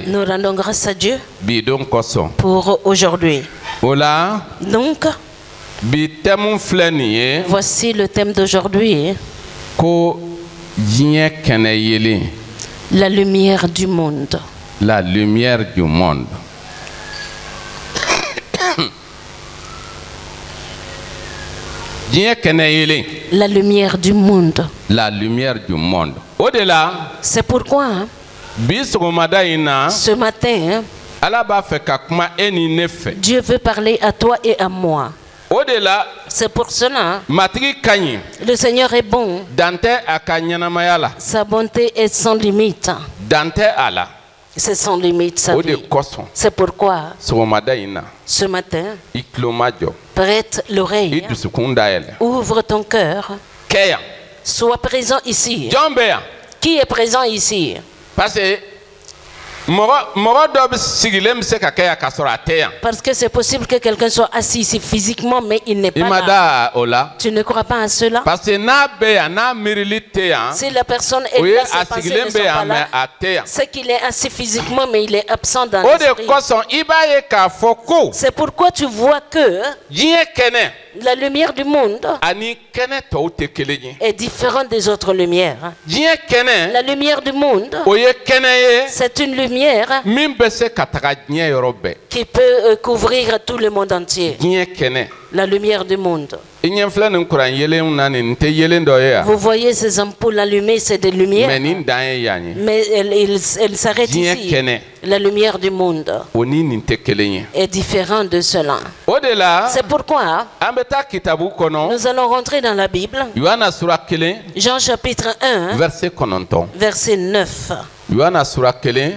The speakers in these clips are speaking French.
Nous rendons grâce à Dieu pour aujourd'hui. Donc, voici le thème d'aujourd'hui. La lumière du monde. La lumière du monde. La lumière du monde. La lumière du monde. Au-delà. C'est pourquoi ce matin, Dieu veut parler à toi et à moi. Au-delà. C'est pour cela le Seigneur est bon. Sa bonté est sans limite. C'est sans limite sa vie. C'est pourquoi ce matin, prête l'oreille, ouvre ton cœur, sois présent ici. Qui est présent ici? Parce que c'est possible que quelqu'un soit assis ici physiquement, mais il n'est pas là. Tu ne crois pas à cela? Si la personne est là, ses pensées ne sont pas là. C'est qu'il est assis physiquement, mais il est absent dans l'esprit. C'est pourquoi tu vois que la lumière du monde est différente des autres lumières. La lumière du monde, c'est une lumière qui peut couvrir tout le monde entier. La lumière du monde. Vous voyez ces ampoules allumées, c'est des lumières. Mais elles s'arrêtent ici. La lumière du monde est différente de cela. C'est pourquoi nous allons rentrer dans la Bible. Jean chapitre 1, verset 9.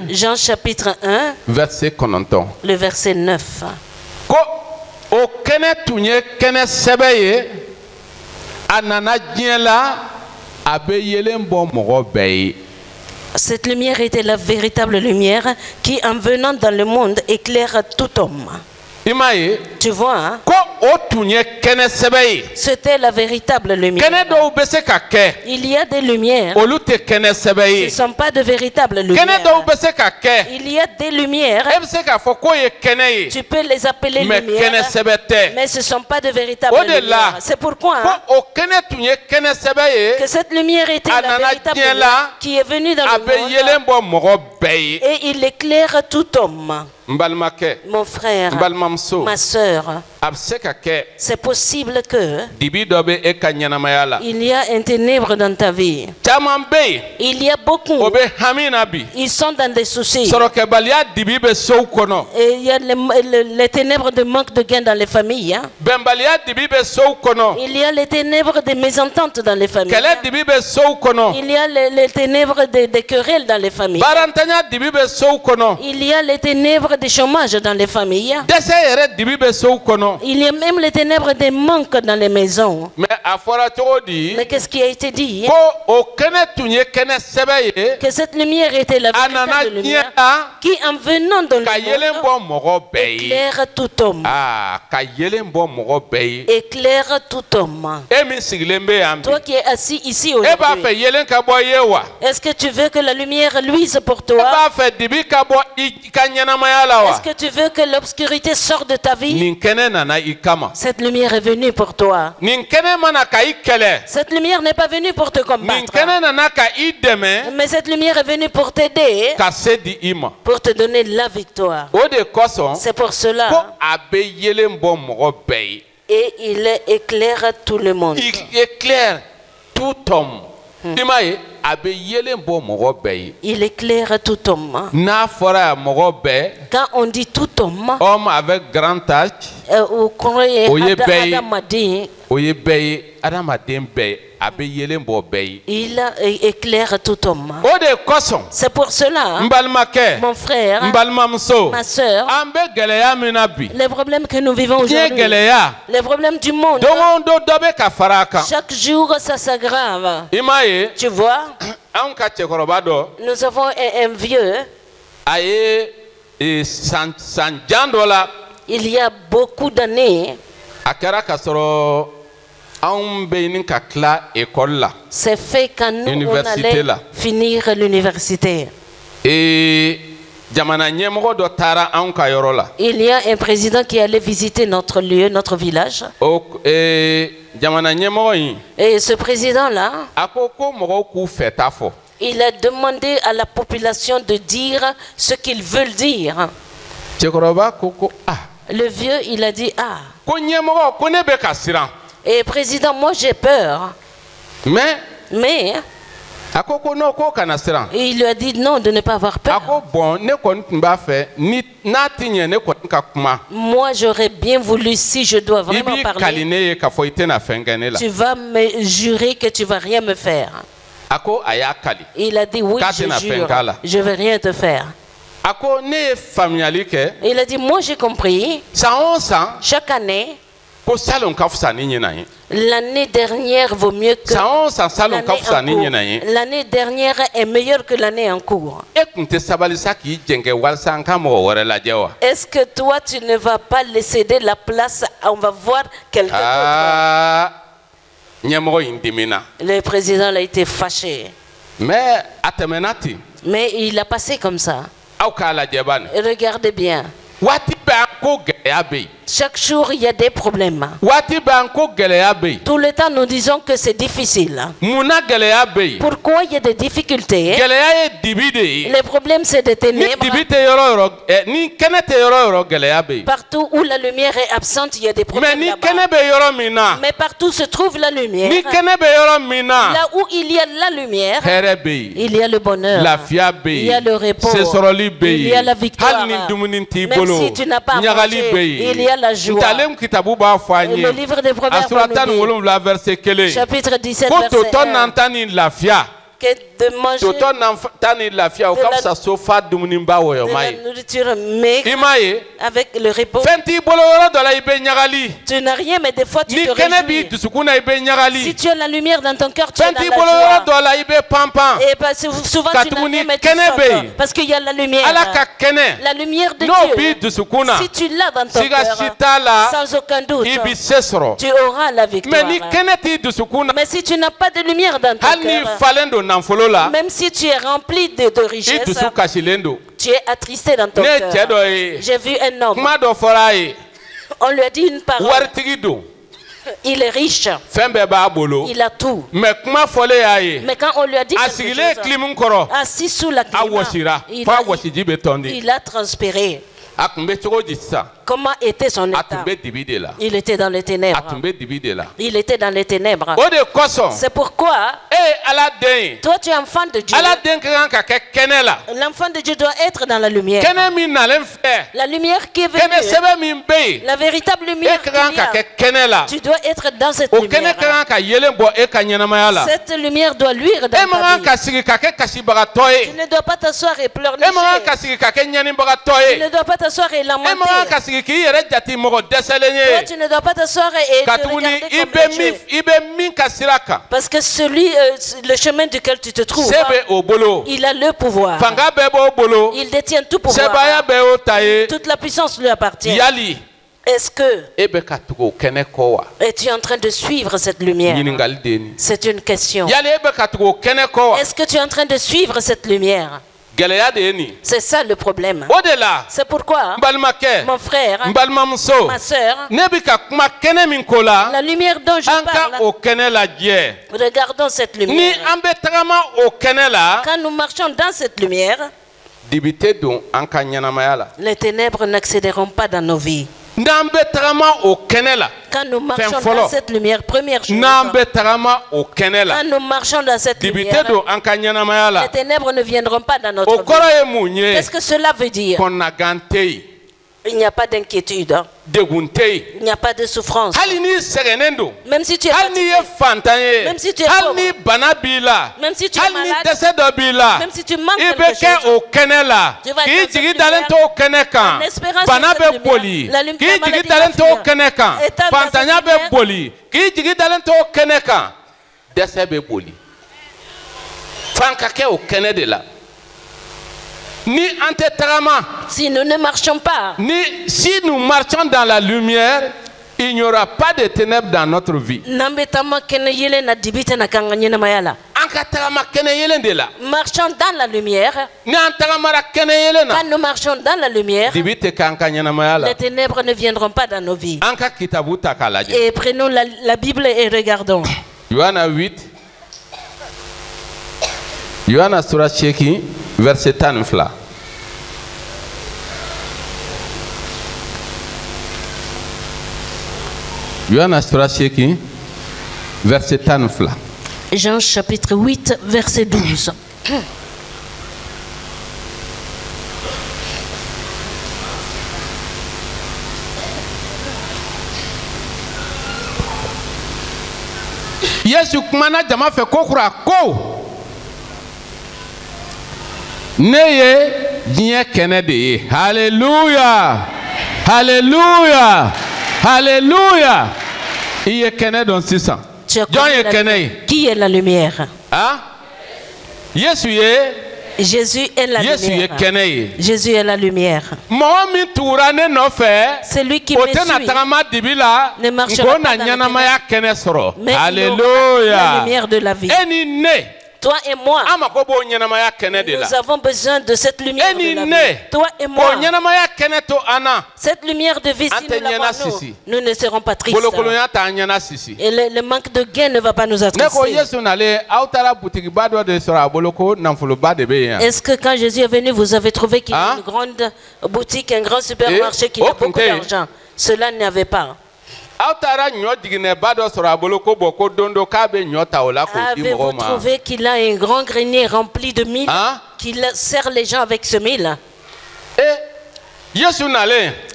Jean chapitre 1, le verset 9. Cette lumière était la véritable lumière qui, en venant dans le monde, éclaire tout homme. Tu vois, hein? C'était la véritable lumière. Il y a des lumières. Ce ne sont pas de véritables lumières. Il y a des lumières. Tu peux les appeler lumières, mais ce ne sont pas de véritables lumières. C'est pourquoi que cette lumière était la véritable lumière qui est venue dans le monde et il éclaire tout homme. Mon frère, ma soeur, c'est possible que il y a un ténèbre dans ta vie. Il y a beaucoup. Ils sont dans des soucis. Et il y a les ténèbres de manque de gain dans les familles. Hein? Il y a les ténèbres de mésententes dans les familles. Il y a les ténèbres des querelles dans les familles. Il y a les ténèbres des chômages dans les familles. Il y a même les ténèbres des manques dans les maisons. Mais qu'est-ce qui a été dit? Que cette lumière était la véritable lumière qui, en venant dans le monde, éclaire tout homme. Éclaire tout homme. Toi qui es assis ici aujourd'hui, est-ce que tu veux que la lumière luise pour toi? Est-ce que tu veux que l'obscurité sorte de ta vie? Cette lumière est venue pour toi. Cette lumière n'est pas venue pour te combattre. Mais cette lumière est venue pour t'aider, pour te donner la victoire. C'est pour cela. Et il éclaire tout le monde. Il éclaire tout homme. Il éclaire tout homme. Quand on dit tout homme, homme avec grand âge, il éclaire tout homme. C'est pour cela, mon frère, ma soeur, les problèmes que nous vivons aujourd'hui, les problèmes du monde, chaque jour ça s'aggrave. Tu vois, nous avons un vieux. Il y a beaucoup d'années, c'est fait quand nous on allait finir l'université. Et il y a un président qui allait visiter notre lieu, notre village. Et ce président-là, il a demandé à la population de dire ce qu'ils veulent dire. Le vieux, il a dit, ah. Et président, moi j'ai peur. Mais il lui a dit non, de ne pas avoir peur. Moi j'aurais bien voulu, si je dois vraiment parler, tu vas me jurer que tu ne vas rien me faire. Il a dit oui, je jure, je ne vais rien te faire. Il a dit moi j'ai compris. Chaque année, l'année dernière vaut mieux que l'année en cours. L'année dernière est meilleure que l'année en cours. Est-ce que toi tu ne vas pas laisser céder la place? On va voir quelqu'un d'autre. Le président a été fâché. Mais il a passé comme ça. Regardez bien. Chaque jour, il y a des problèmes. Tout le temps, nous disons que c'est difficile. Pourquoi il y a des difficultés? Les problèmes, c'est des ténèbres. Partout où la lumière est absente, il y a des problèmes là-bas. Mais partout se trouve la lumière. Là où il y a la lumière, il y a le bonheur, il y a le repos, il y a la victoire. Même si tu n'as pas mangé, il y a la joie. Le livre des Proverbes, chapitre 17, verset 1. Que de manger de la nourriture, mais avec le repos. Tu n'as rien, mais des fois tu te réjouis. Si tu as la lumière dans ton cœur, tu es dans la joie. Et souvent tu n'as rien, mais tu sautes. Parce qu'il y a la lumière. La lumière de Dieu. Si tu l'as dans ton cœur, sans aucun doute, tu auras la victoire. Mais si tu n'as pas de lumière dans ton cœur, même si tu es rempli de richesses, tu es attristé dans ton cœur. J'ai vu un homme. On lui a dit une parole. Il est riche. Il a tout. Mais quand on lui a dit quelque chose, assis sous la climat, il a transpiré. Comment était son état? Il était dans les ténèbres. Il était dans les ténèbres. C'est pourquoi toi tu es enfant de Dieu. L'enfant de Dieu doit être dans la lumière. La lumière qui est venue, la véritable lumière qu'il y a, tu dois être dans cette lumière. Cette lumière doit luire dans ta vie. Tu ne dois pas t'asseoir et pleurnicher. Tu ne dois pas t'asseoir et lamenter. Toi, tu ne dois pas t'asseoir et te regarder comme parce que le chemin duquel tu te trouves, il a le pouvoir. Il détient tout pouvoir. Toute la puissance lui appartient. Est-ce que es-tu en train de suivre cette lumière? C'est une question. Est-ce que tu es en train de suivre cette lumière? C'est ça le problème. C'est pourquoi, mon frère, ma soeur, la lumière dont je parle, regardons cette lumière. Quand nous marchons dans cette lumière, les ténèbres n'accéderont pas dans nos vies. Quand nous marchons dans cette lumière, première chose, quand nous marchons dans cette lumière, les ténèbres ne viendront pas dans notre vie. Qu'est-ce que cela veut dire? Il n'y a pas d'inquiétude. Il n'y a pas de souffrance. Même si tu es fatigué, même si tu es pauvre, même si tu es malade, même si tu manques quelque chose, tu vas être en espérance de cette lumière. La lumière si nous ne marchons pas, si nous marchons dans la lumière, il n'y aura pas de ténèbres dans notre vie. Marchons dans la lumière. Quand nous marchons dans la lumière, les ténèbres ne viendront pas dans nos vies. Et prenons la Bible et regardons. Yohana 8. Yohana sura 8 verset 12. Yohana sura 8 verset 12. Jean chapitre 8 verset 12. Yesu kumana jama fe kokura ko neye diɲɛ kɛnɛ de ye. Hallelujah, hallelujah, hallelujah. I ye kɛnɛ dɔn sisan. Jɔn ye kɛnɛ ye? Qui est la lumière? Ah, Yesu ye. Jésus est la lumière. Jésus est la lumière. Celui qui me suit ne marchera pas dans les ténèbres, mais la lumière de la vie. Toi et moi, nous avons besoin de cette lumière de la vie. Toi et moi, cette lumière de vie, si nous l'avons, nous ne serons pas tristes. Et le manque de gain ne va pas nous attrister. Est-ce que quand Jésus est venu, vous avez trouvé qu'il y a une grande boutique, un grand supermarché qui a beaucoup d'argent? Cela n'avait pas. Avez-vous trouvé qu'il a un grand grenier rempli de mille, qu'il sert les gens avec ce mille?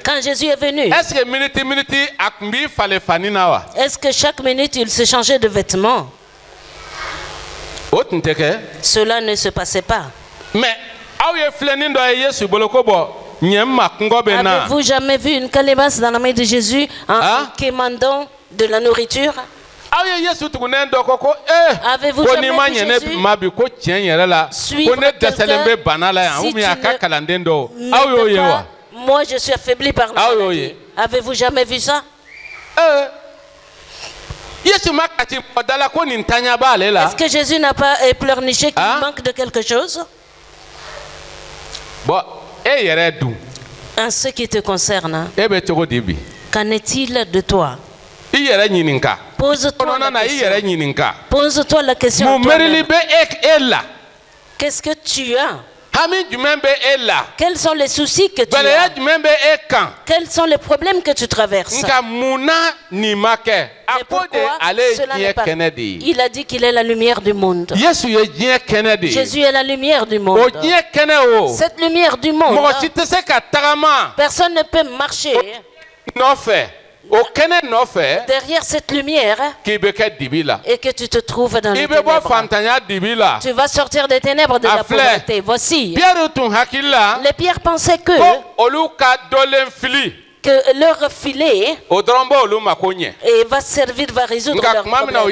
Quand Jésus est venu, est-ce que chaque minute il se changeait de vêtements? Cela ne se passait pas. Mais avez-vous jamais vu une calebasse dans la main de Jésus en quémandant de la nourriture? Avez-vous jamais vu Jésus suivre quelqu'un? Moi je suis affaibli par la maladie. Avez-vous jamais vu ça? Est-ce que Jésus n'a pas pleurniché qu'il manque de quelque chose? En ce qui te concerne, qu'en est-il de toi? Pose-toi la question. Qu'est-ce que tu as? Quels sont les soucis que tu as? Quels sont les problèmes que tu traverses? Mais pourquoi cela n'est pas? Il a dit qu'il est la lumière du monde. Jésus est la lumière du monde. Cette lumière du monde, personne ne peut marcher derrière cette lumière et que tu te trouves dans les ténèbres. Tu vas sortir des ténèbres de la pauvreté. Voici, les pierres pensaient que leur filet va servir, va résoudre leurs problèmes.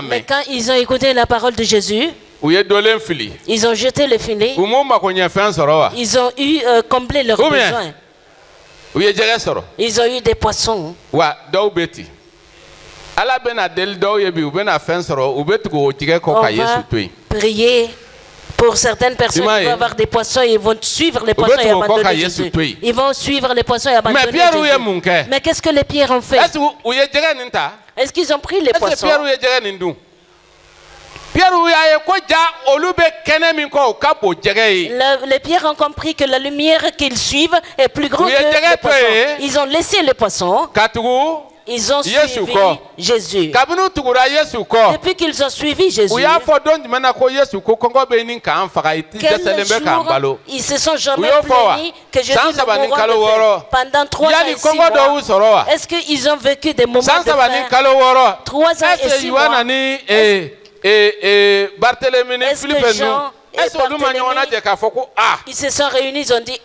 Mais quand ils ont écouté la parole de Jésus, ils ont jeté le filet. Ils ont eu comblé leurs besoins. Ils ont eu des poissons. On va prier pour certaines personnes qui vont avoir des poissons et ils vont suivre les poissons et abandonner Jésus. Ils vont suivre les poissons et abandonner Jésus. Mais qu'est-ce que les pierres ont fait? Est-ce qu'ils ont pris les poissons? Les pierres ont compris que la lumière qu'ils suivent est plus grande que les poissons. Ils ont laissé les poissons. Ils ont suivi Jésus. Depuis qu'ils ont suivi Jésus, quel jour ils se sont jamais plaignus que Jésus ne mourra de faim. Pendant 3 ans et 6 mois, est-ce qu'ils ont vécu des moments de faim? 3 ans et 6 mois. Est-ce que Jean et Barthélemy, ils se sont réunis, ils ont dit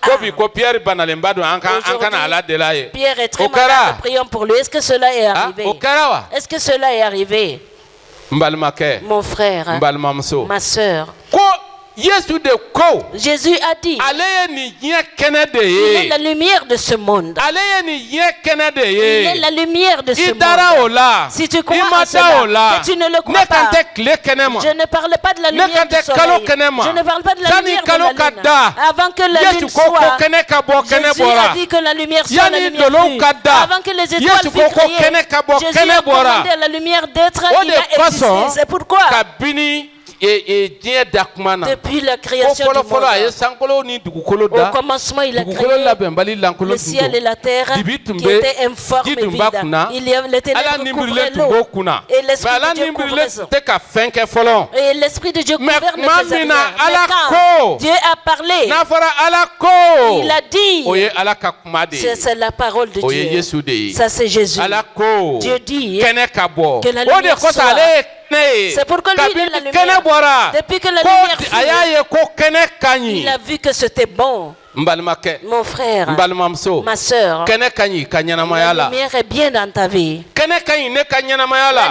Pierre est très malade, prions pour lui. Est-ce que cela est arrivé? Est-ce que cela est arrivé? Mon frère, ma soeur, Jésus a dit, il est la lumière de ce monde. Il est la lumière de ce monde. Si tu crois à cela, que tu ne le crois pas, je ne parle pas de la lumière du soleil. Je ne parle pas de la lumière de la lune. Avant que la lune soit, Jésus a dit que la lumière soit la lumière vue. Avant que les étoiles furent créées, Jésus a commandé à la lumière d'être, il a existé. C'est pourquoi depuis la création du monde, au commencement il a créé le ciel et la terre qui étaient informes et vides. Il y avait les ténèbres couvraient l'eau et l'Esprit de Dieu couvrait. Et l'Esprit de Dieu gouverne les arrières. Mais quand Dieu a parlé, il a dit, c'est la parole de Dieu. Ça c'est Jésus. Dieu dit que la lumière soit. C'est pourquoi lui il est la lumière. Depuis que la lumière fut, il a vu que c'était bon. Mon frère, ma soeur, la lumière est bien dans ta vie. La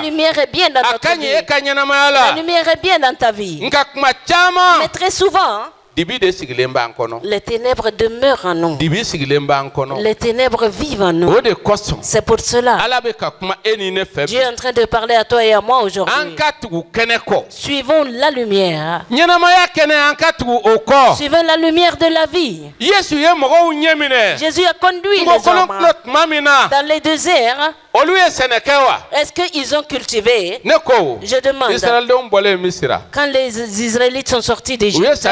lumière est bien dans ta vie. La lumière est bien dans ta vie. Mais très souvent, les ténèbres demeurent en nous. Les ténèbres vivent en nous. C'est pour cela Dieu est en train de parler à toi et à moi aujourd'hui. Suivons la lumière. Suivons la lumière de la vie. Jésus a conduit les hommes dans les déserts. Est-ce qu'ils ont cultivé? Je demande. Quand les Israélites sont sortis d'Égypte,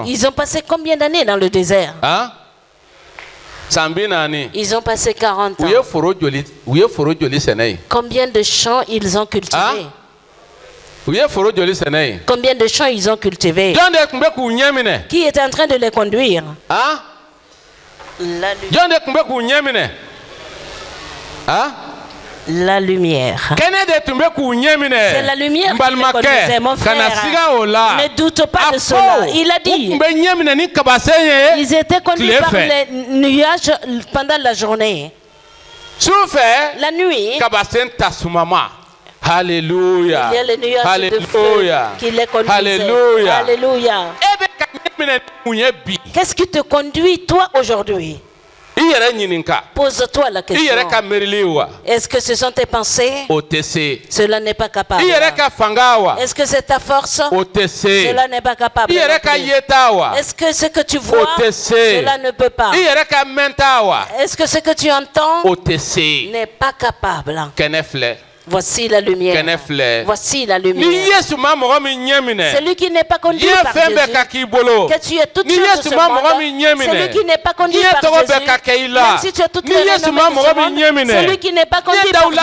ils ont passé combien d'années dans le désert? Ils ont passé 40 ans. Combien de champs ils ont cultivés? Combien de champs ils ont cultivés? Qui est en train de les conduire? La lumière. C'est la lumière qui les conduisait, mon frère. Ne doute pas de cela. Il a dit, ils étaient conduits par les nuages pendant la journée. La nuit, alléluia. Il y a les nuages de feu qui les conduisaient. Alléluia. Alléluia. Qu'est-ce qui te conduit toi aujourd'hui? Pose-toi la question. Est-ce que ce sont tes pensées? Cela n'est pas capable. Est-ce que c'est ta force? Cela n'est pas capable. Est-ce que ce que tu vois? Cela ne peut pas. Est-ce que ce que tu entends n'est pas capable? Voici la lumière. Voici la lumière. Celui qui n'est pas conduit par Jésus, que tu aies toutes choses de ce monde, celui qui n'est pas conduit par Jésus, même si tu as toutes les renommées de ce monde, celui qui n'est pas conduit par Jésus,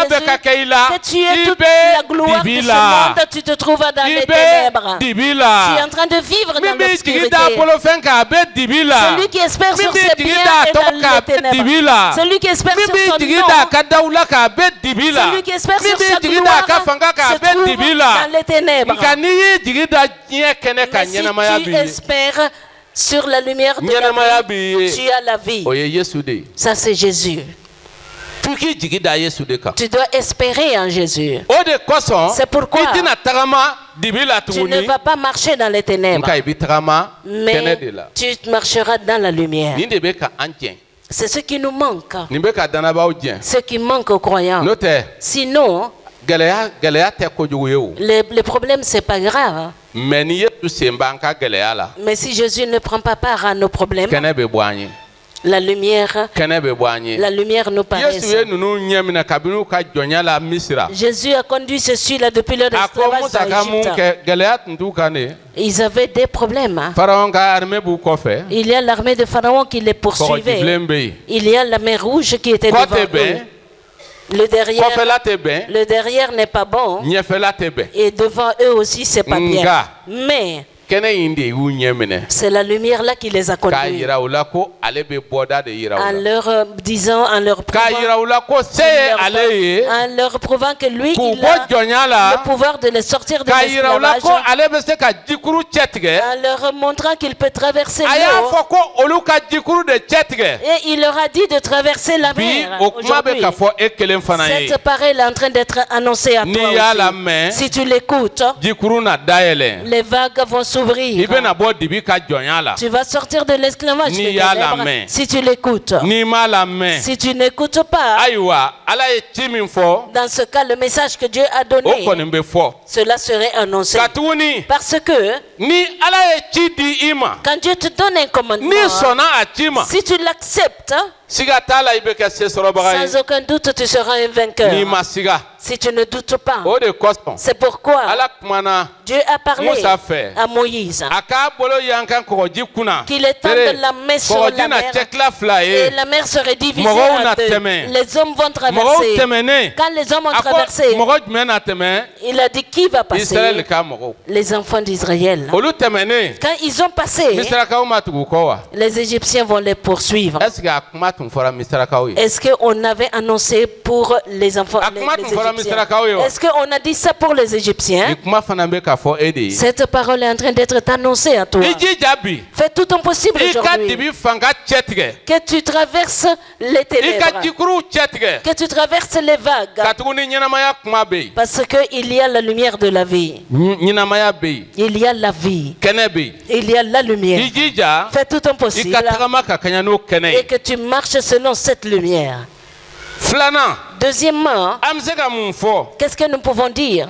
que tu aies toute la gloire de ce monde, tu te trouves dans les ténèbres. Tu es en train de vivre dans l'obscurité. Celui qui espère sur ses biens est dans les ténèbres. Celui qui espère sur son nom, celui qui espère sur sa gloire se trouve dans les ténèbres. Mais si tu espères sur la lumière de la vie, tu as la vie. Ça c'est Jésus. Tu dois espérer en Jésus. C'est pourquoi tu ne vas pas marcher dans les ténèbres, mais tu marcheras dans la lumière. C'est ce qui nous manque. Ce qui manque aux croyants. Sinon, les problèmes, c'est pas grave. Mais si Jésus ne prend pas part à nos problèmes, la lumière nous paraît. Jésus a conduit ceux-là depuis leur esclavage d'Égypte. Ils avaient des problèmes. Il y a l'armée de Pharaon qui les poursuivait. Il y a la mer Rouge qui était devant eux. Le derrière n'est pas bon. Et devant eux aussi, c'est pas bien. Mais c'est la lumière là qui les a conduits. En leur disant, en leur prouvant que lui, il a le pouvoir de les sortir de l'esclavage. En leur montrant qu'il peut traverser l'eau. Et il leur a dit de traverser la mer. Aujourd'hui, cette parole est en train d'être annoncée à toi aussi. Si tu l'écoutes, les vagues vont s'ouvrir. s'ouvrir. Tu vas sortir de l'esclavage des ténèbres si tu l'écoutes. Si tu n'écoutes pas, dans ce cas, le message que Dieu a donné, cela serait annoncé. Parce que quand Dieu te donne un commandement, si tu l'acceptes, sans aucun doute, tu seras un vainqueur. Si tu ne doutes pas. C'est pourquoi Dieu a parlé à Moïse qu'il étende la main sur la mer et la mer serait divisée en deux. Les hommes vont traverser. Quand les hommes ont traversé, il a dit qui va passer? Les enfants d'Israël. Quand ils ont passé, les Égyptiens vont les poursuivre. Est-ce qu'on avait annoncé pour les enfants les Égyptiens? Est-ce qu'on a dit ça pour les Égyptiens? Cette parole est en train d'être annoncée à toi. Fais tout ton possible aujourd'hui. Que tu traverses les ténèbres. Que tu traverses les vagues. Parce qu'il y a la lumière de la vie. Il y a la vie. Il y a la lumière. Fais tout ton possible. Et que tu marches selon cette lumière. Deuxièmement, qu'est-ce que nous pouvons dire?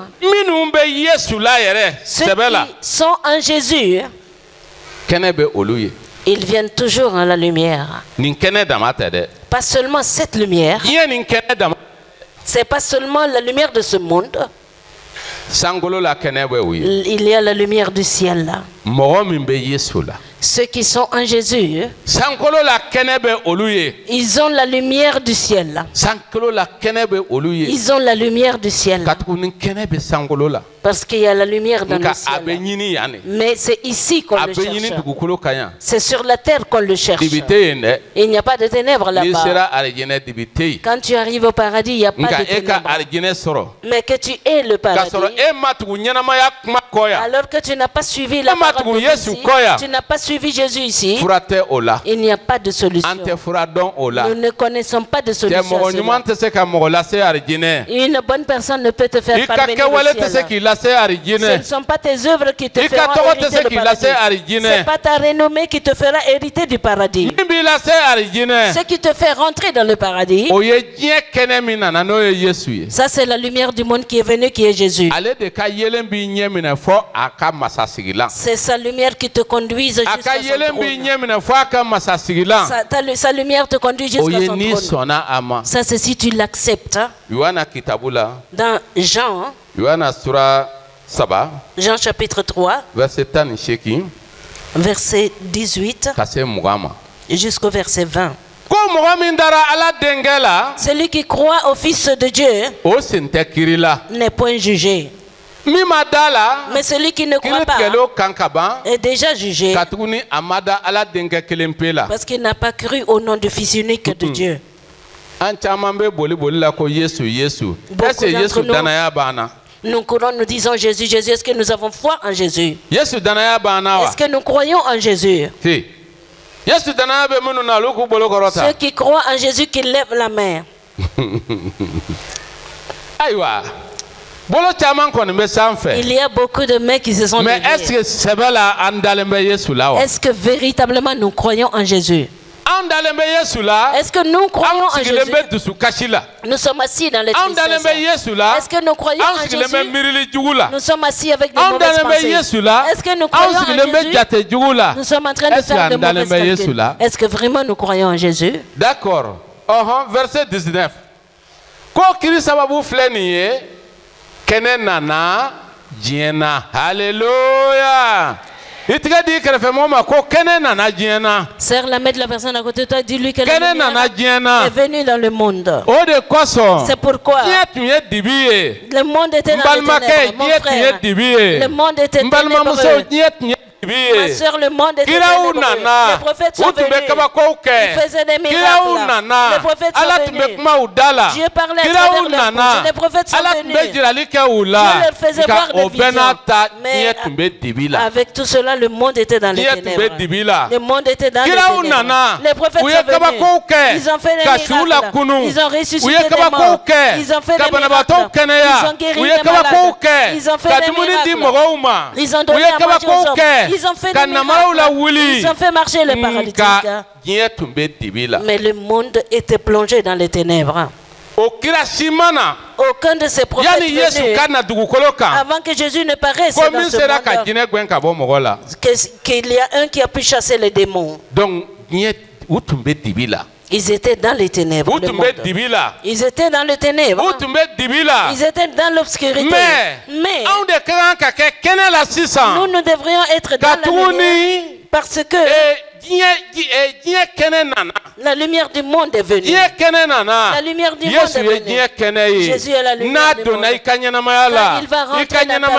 Ceux qui sont en Jésus, ils viennent toujours en la lumière. Pas seulement cette lumière. C'est pas seulement la lumière de ce monde. Il y a la lumière du ciel là. Ceux qui sont en Jésus, ils ont la lumière du ciel. Ils ont la lumière du ciel. Parce qu'il y a la lumière dans le ciel. Mais c'est ici qu'on le cherche. C'est sur la terre qu'on le cherche. Il n'y a pas de ténèbres là-bas. Quand tu arrives au paradis, il n'y a pas de ténèbres. Mais que tu aies le paradis, alors que tu n'as pas suivi la parole de Jésus, tu n'as pas suivi Jésus ici, il n'y a pas de solution. Nous ne connaissons pas de solution. Une bonne personne ne peut te faire parvenir au ciel. Ce ne sont pas tes œuvres qui te feront hériter du paradis. Ce n'est pas ta renommée qui te fera hériter du paradis. Ce qui te fait rentrer dans le paradis, ça c'est la lumière du monde qui est venue, qui est Jésus. C'est sa lumière qui te conduit jusqu'à son trône. Sa lumière te conduit jusqu'à son trône. Ça c'est si tu l'acceptes. Dans Jean chapitre 3, verset 18 jusqu'au verset 20. Celui qui croit au Fils de Dieu n'est point jugé. Mais celui qui ne croit pas est déjà jugé parce qu'il n'a pas cru au nom du Fils unique de Dieu. Nous courons, nous disons Jésus, Jésus. Est-ce que nous avons foi en Jésus? Est-ce que nous croyons en Jésus? Ceux qui croient en Jésus, qui lèvent la main. Il y a beaucoup de mains qui se sont levées. Est-ce que véritablement nous croyons en Jésus? Est-ce que nous croyons en Jésus? Nous sommes assis dans les tristesses. Est-ce que nous croyons en Jésus? Nous sommes assis avec des mauvaises pensées. Est-ce que nous croyons en Jésus? Nous sommes en train de faire de mauvaises calculs. Est-ce que vraiment nous croyons en Jésus? D'accord. Verset 19. Alléluia. Serre la main de la personne à côté de toi, dis-lui que la lumière est venue dans le monde. C'est pourquoi le monde était dans les ténèbres. Mon frère, le monde était ténébreux. Ma soeur, le monde était ténébreux. Les prophètes sont venus. Ils faisaient des miracles. Les prophètes sont venus. Dieu parlait à travers leur bouche. Les prophètes sont venus. Dieu leur faisait voir des visions. Mais avec tout cela, le monde était dans les ténèbres. Le monde était dans les ténèbres. Les prophètes sont venus. Ils ont fait des miracles. Ils ont ressuscité des morts. Ils ont fait des miracles. Ils ont guéri des malades. Ils ont fait des miracles. Ils ont donné à manger aux hommes. Ils ont fait des miracles. Ils ont fait marcher les paralytiques. Mais le monde était plongé dans les ténèbres. Aucun de ces prophètes venus avant que Jésus ne paraisse dans ce monde, qu'il y a un qui a pu chasser les démons. Donc, ils étaient dans les ténèbres. Ils étaient dans les ténèbres. Ils étaient dans l'obscurité. Mais nous devrions être dans la lumière parce que la lumière du monde est venue. La lumière du monde est venue. Jésus est la lumière du monde. Quand il va rentrer dans ta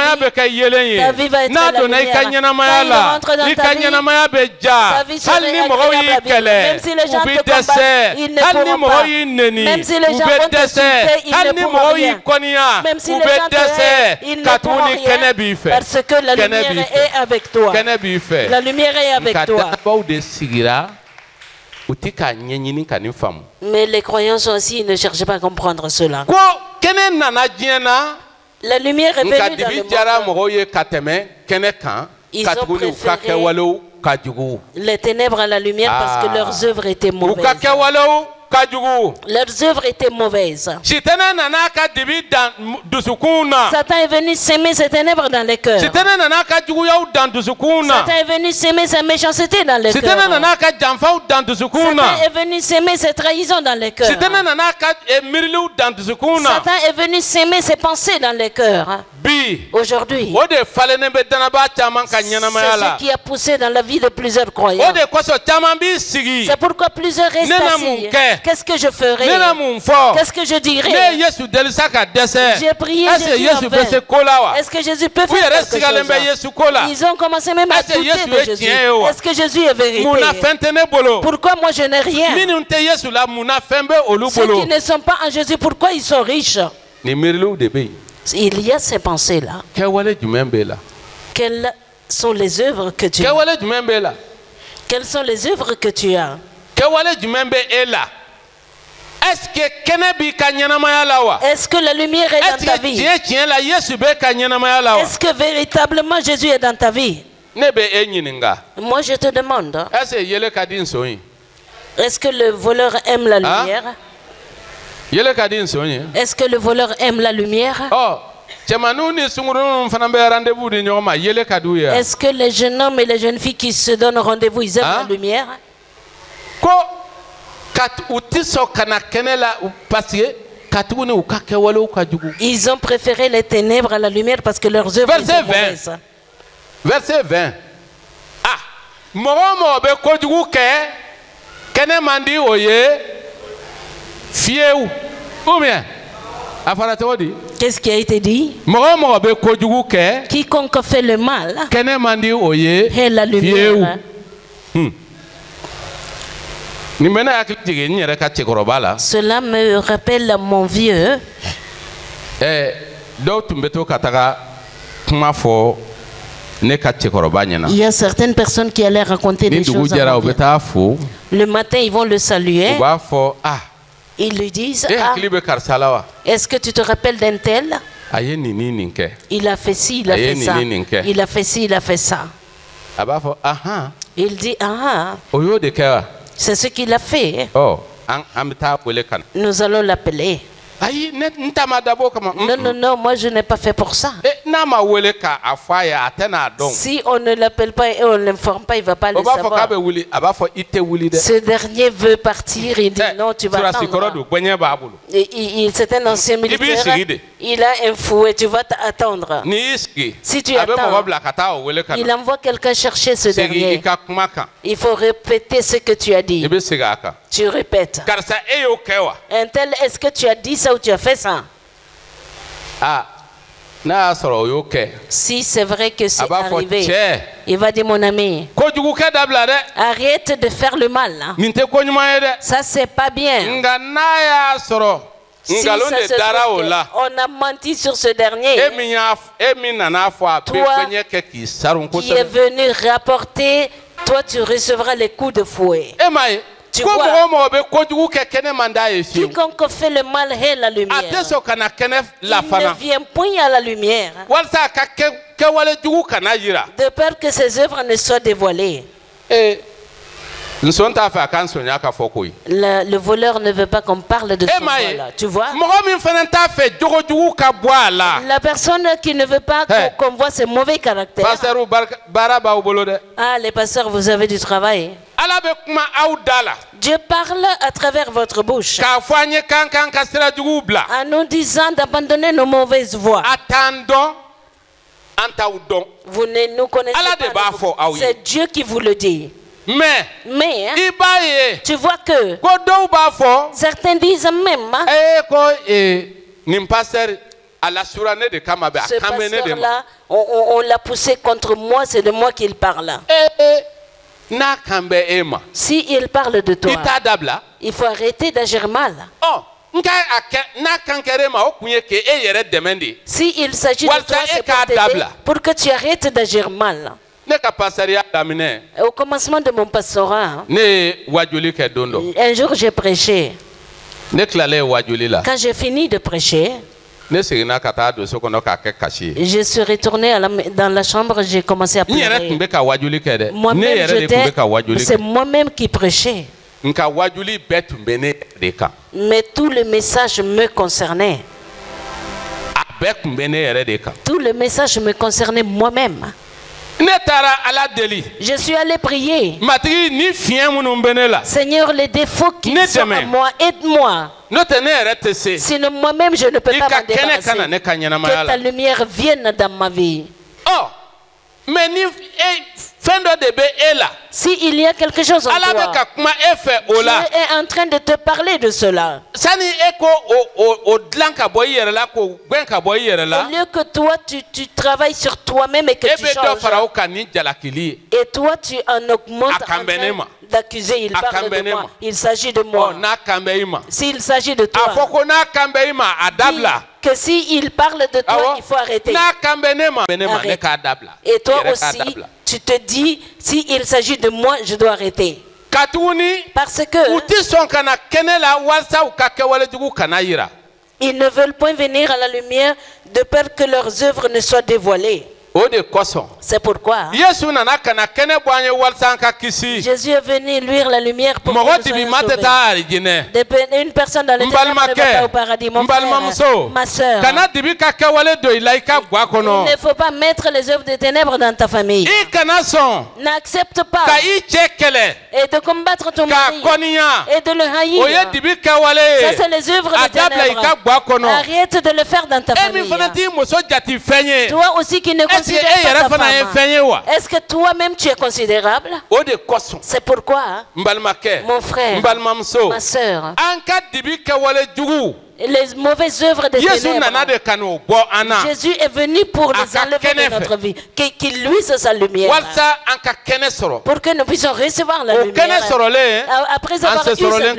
vie va être la lumière. Quand il rentre dans ta vie sera agréable. Même si les gens te combattent, ils ne pourront pas. Même si les gens vont t'insulter, ils ne pourront rien. Même si les gens te haïssent, ils ne pourront rien. Parce que la lumière est avec toi. La lumière est avec toi. Mais les croyants aussi, ils ne cherchent pas à comprendre cela. La lumière est venue dans le monde. Ils ont préféré les ténèbres à la lumière parce que leurs œuvres étaient mauvaises. Leurs œuvres étaient mauvaises. Satan est venu s'aimer ses ténèbres dans les cœurs. Satan est venu s'aimer sa méchanceté dans les cœurs. Satan est venu s'aimer ses trahisons dans les cœurs. Satan est venu s'aimer ses pensées dans les cœurs. Aujourd'hui, c'est ce qui a poussé dans la vie de plusieurs croyants. C'est pourquoi plusieurs restent assis. Qu'est-ce que je ferai? Qu'est-ce que je dirai? J'ai prié Jésus en vain. Est-ce que Jésus peut faire quelque chose? Ils ont commencé même à douter de Jésus. Est-ce que Jésus est vérité? Pourquoi moi je n'ai rien? Ceux qui ne sont pas en Jésus, pourquoi ils sont riches? Il y a ces pensées-là. Quelles sont les œuvres que tu as? Quelles sont les œuvres que tu as? Est-ce que la lumière est dans ta vie? Est-ce que véritablement Jésus est dans ta vie? Moi je te demande. Est-ce que le voleur aime la lumière? Est-ce que le voleur aime la lumière? Est-ce que les jeunes hommes et les jeunes filles qui se donnent rendez-vous, ils aiment la lumière? Ils ont préféré les ténèbres à la lumière parce que leurs œuvres étaient mauvaises. Verset 20. Qu'est-ce qui a été dit? Quiconque fait le mal est la lumière. Cela me rappelle mon vieux. Il y a certaines personnes qui allaient raconter des choses à mon vieux. Le matin, ils vont le saluer. Ils lui disent, est-ce que tu te rappelles d'un tel? Il a fait ci, il a fait ça. Il a fait ci, il a fait ça. Il dit, c'est ce qu'il a fait. Nous allons l'appeler. Non, moi je n'ai pas fait pour ça. Si on ne l'appelle pas et on ne l'informe pas, il ne va pas le savoir. Ce dernier veut partir, il dit non, tu vas attendre. C'est un ancien militaire, il a un fouet, tu vas attendre. Si tu attends, il envoie quelqu'un chercher ce dernier. Il faut répéter ce que tu as dit. Tu répètes. Un tel, est-ce que tu as dit ça ou tu as fait ça? Si c'est vrai que c'est arrivé, il va dire, mon ami, arrête de faire le mal. Ça, c'est pas bien. Si ça se trouve on a menti sur ce dernier, toi qui es venu rapporter, toi tu recevras les coups de fouet. Tu vois, quiconque fait le mal est la lumière. Il ne vient point à la lumière, de peur que ses œuvres ne soient dévoilées. Le voleur ne veut pas qu'on parle de son vol, tu vois. La personne qui ne veut pas qu'on voit ses mauvais caractères. Ah, les pasteurs, vous avez du travail. Dieu parle à travers votre bouche en nous disant d'abandonner nos mauvaises voies. Vous ne nous connaissez pas, c'est Dieu qui vous le dit. Mais tu vois que certains disent même, ce pasteur-là, on l'a poussé contre moi, c'est de moi qu'il parle. Si il parle de toi, il faut arrêter d'agir mal. Si il s'agit de toi, c'est pour t'aider, pour que tu arrêtes d'agir mal. Au commencement de mon pastorat, un jour j'ai prêché. Quand j'ai fini de prêcher, je suis retourné dans la chambre, j'ai commencé à pleurer. Moi-même, c'est moi-même qui prêchais. Mais tout le message me concernait. Tout le message me concernait moi-même. Je suis allé prier. Seigneur, les défauts qui sont à moi, aide-moi. Sinon moi-même je ne peux pas m'en débarrasser. Que ta lumière vienne dans ma vie. S'il y a quelque chose en toi, Dieu est en train de te parler de cela. Au lieu que toi tu travailles sur toi-même et que tu changes, et toi tu en augmentes en train d'accuser, il parle de moi, il s'agit de moi. S'il s'agit de toi, que s'il parle de toi, il faut arrêter. Arrête. Et toi aussi, tu te dis, s'il s'agit de moi, je dois arrêter. Parce que ils ne veulent point venir à la lumière de peur que leurs œuvres ne soient dévoilées. C'est pourquoi Jésus est venu luire la lumière pour que nous soyons sauvés. Une personne dans le ténèbres ne va pas au paradis. Mon frère, ma soeur, il ne faut pas mettre les œuvres des ténèbres dans ta famille. N'accepte pas et de combattre ton mari et de le haïr. Ça, c'est les œuvres des ténèbres. Arrête de le faire dans ta famille. Toi aussi qui ne considères pas ta femme, est-ce que toi-même tu es considérable? C'est pourquoi, mon frère, ma soeur, les mauvaises œuvres des ténèbres, Jésus est venu pour les enlever de notre vie, qu'il luise sa lumière, pour que nous puissions recevoir la lumière après avoir eu cette lumière,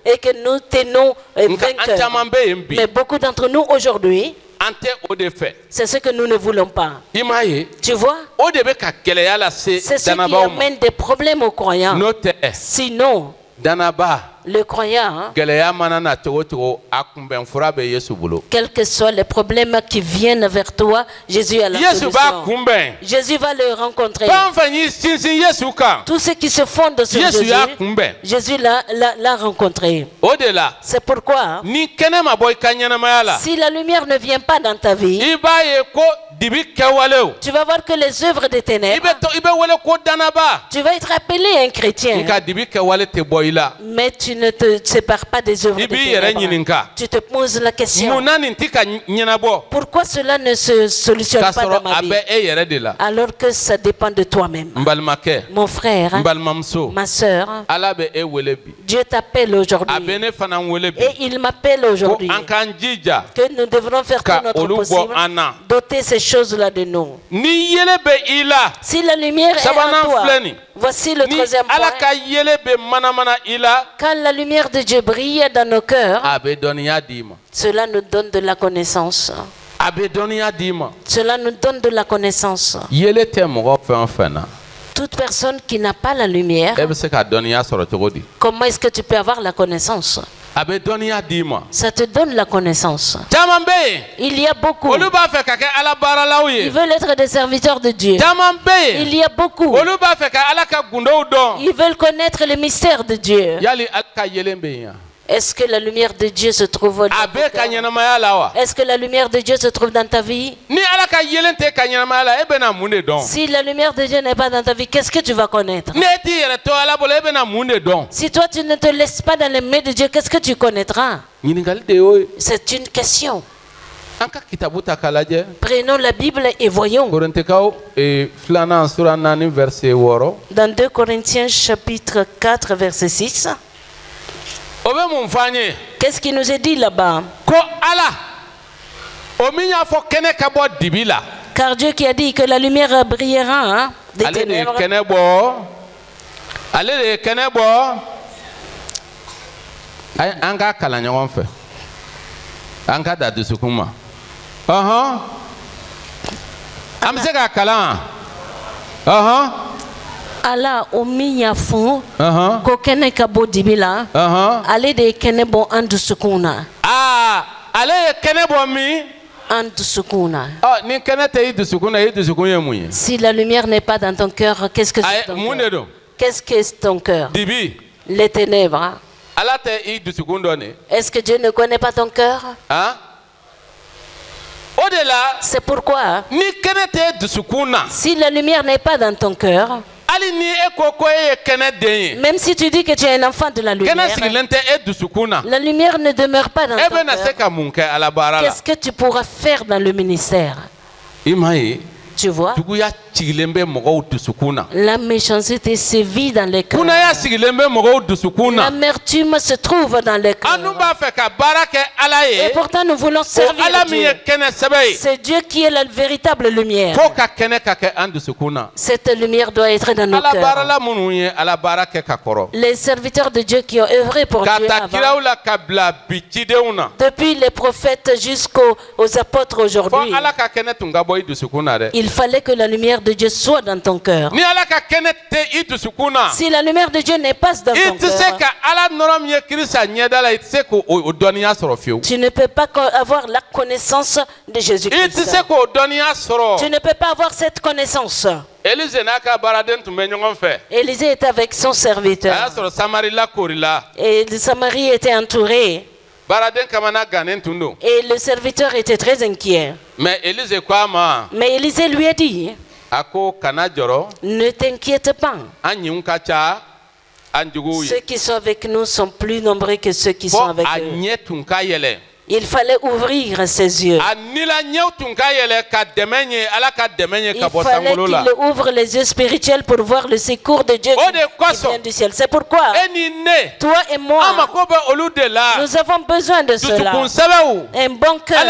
et que nous tenons vainqueurs. Mais beaucoup d'entre nous aujourd'hui, c'est ce que nous ne voulons pas. Tu vois, c'est ce qui amène des problèmes aux croyants. Sinon, le croyant, quels que soient les problèmes qui viennent vers toi, Jésus a la solution. Jésus va le rencontrer. Tout ce qui se fonde sur Jésus, Jésus l'a rencontré. C'est pourquoi, si la lumière ne vient pas dans ta vie, tu vas voir que les œuvres des ténèbres, tu vas être appelé un chrétien, mais tu ne te sépares pas des œuvres des ténèbres. Tu te poses la question, pourquoi cela ne se solutionne pas dans ma vie, alors que ça dépend de toi-même. Mon frère, ma soeur, Dieu t'appelle aujourd'hui et il m'appelle aujourd'hui que nous devrons faire tout notre possible, doter ces choses-là de nous. Si la lumière est en toi, voici le troisième point. Quand la lumière de Dieu brille dans nos cœurs, cela nous donne de la connaissance. Cela nous donne de la connaissance. Toute personne qui n'a pas la lumière, comment est-ce que tu peux avoir la connaissance? Ça te donne la connaissance. Il y a beaucoup. Ils veulent être des serviteurs de Dieu. Il y a beaucoup. Ils veulent connaître les mystères de Dieu. Est-ce que la lumière de Dieu se trouve dans ton cœur? Est-ce que la lumière de Dieu se trouve dans ta vie? Si la lumière de Dieu n'est pas dans ta vie, qu'est-ce que tu vas connaître? Si toi tu ne te laisses pas dans les mains de Dieu, qu'est-ce que tu connaîtras? C'est une question. Prenons la Bible et voyons. Dans 2 Corinthiens chapitre 4 verset 6. Qu'est-ce qui nous est dit là-bas? Car Dieu qui a dit que la lumière brillera des ténèbres. Ala omiya fun ko kene ka bo dibila ale de kene bo andu sukuna ale kene bo mi andu sukuna. Ni kene te idu sukuna yemuye. Si la lumière n'est pas dans ton cœur, qu'est-ce que c'est ton cœur? Qu'est-ce que c'est ton cœur? Dibi les ténèbres. Ala te idu sukundone. Est-ce que Dieu ne connaît pas ton cœur? Au-delà, c'est pourquoi ni kene te idu sukuna, si la lumière n'est pas dans ton cœur, même si tu dis que tu es un enfant de la lumière, la lumière ne demeure pas dans ton cœur. Qu'est-ce que tu pourras faire dans le ministère? Tu vois, la méchanceté sévit dans les cœurs. L'amertume se trouve dans les cœurs. Et pourtant nous voulons servir Dieu. C'est Dieu qui est la véritable lumière. Cette lumière doit être dans nos cœurs. Les serviteurs de Dieu qui ont œuvré pour Dieu avant, depuis les prophètes jusqu'aux apôtres aujourd'hui, il fallait que la lumière de Dieu soit dans ton cœur. Si la lumière de Dieu n'est pas dans ton cœur, tu ne peux pas avoir la connaissance de Jésus-Christ. Tu ne peux pas avoir cette connaissance. Élisée était avec son serviteur. Et Samarie était entourée. Et le serviteur était très inquiet. Mais Élisée lui a dit, ne t'inquiète pas. Ceux qui sont avec nous sont plus nombreux que ceux qui sont avec eux. Il fallait ouvrir ses yeux. Il fallait qu'il ouvre les yeux spirituels pour voir le secours de Dieu qui vient du ciel. C'est pourquoi toi et moi, nous avons besoin de cela. Un bon cœur.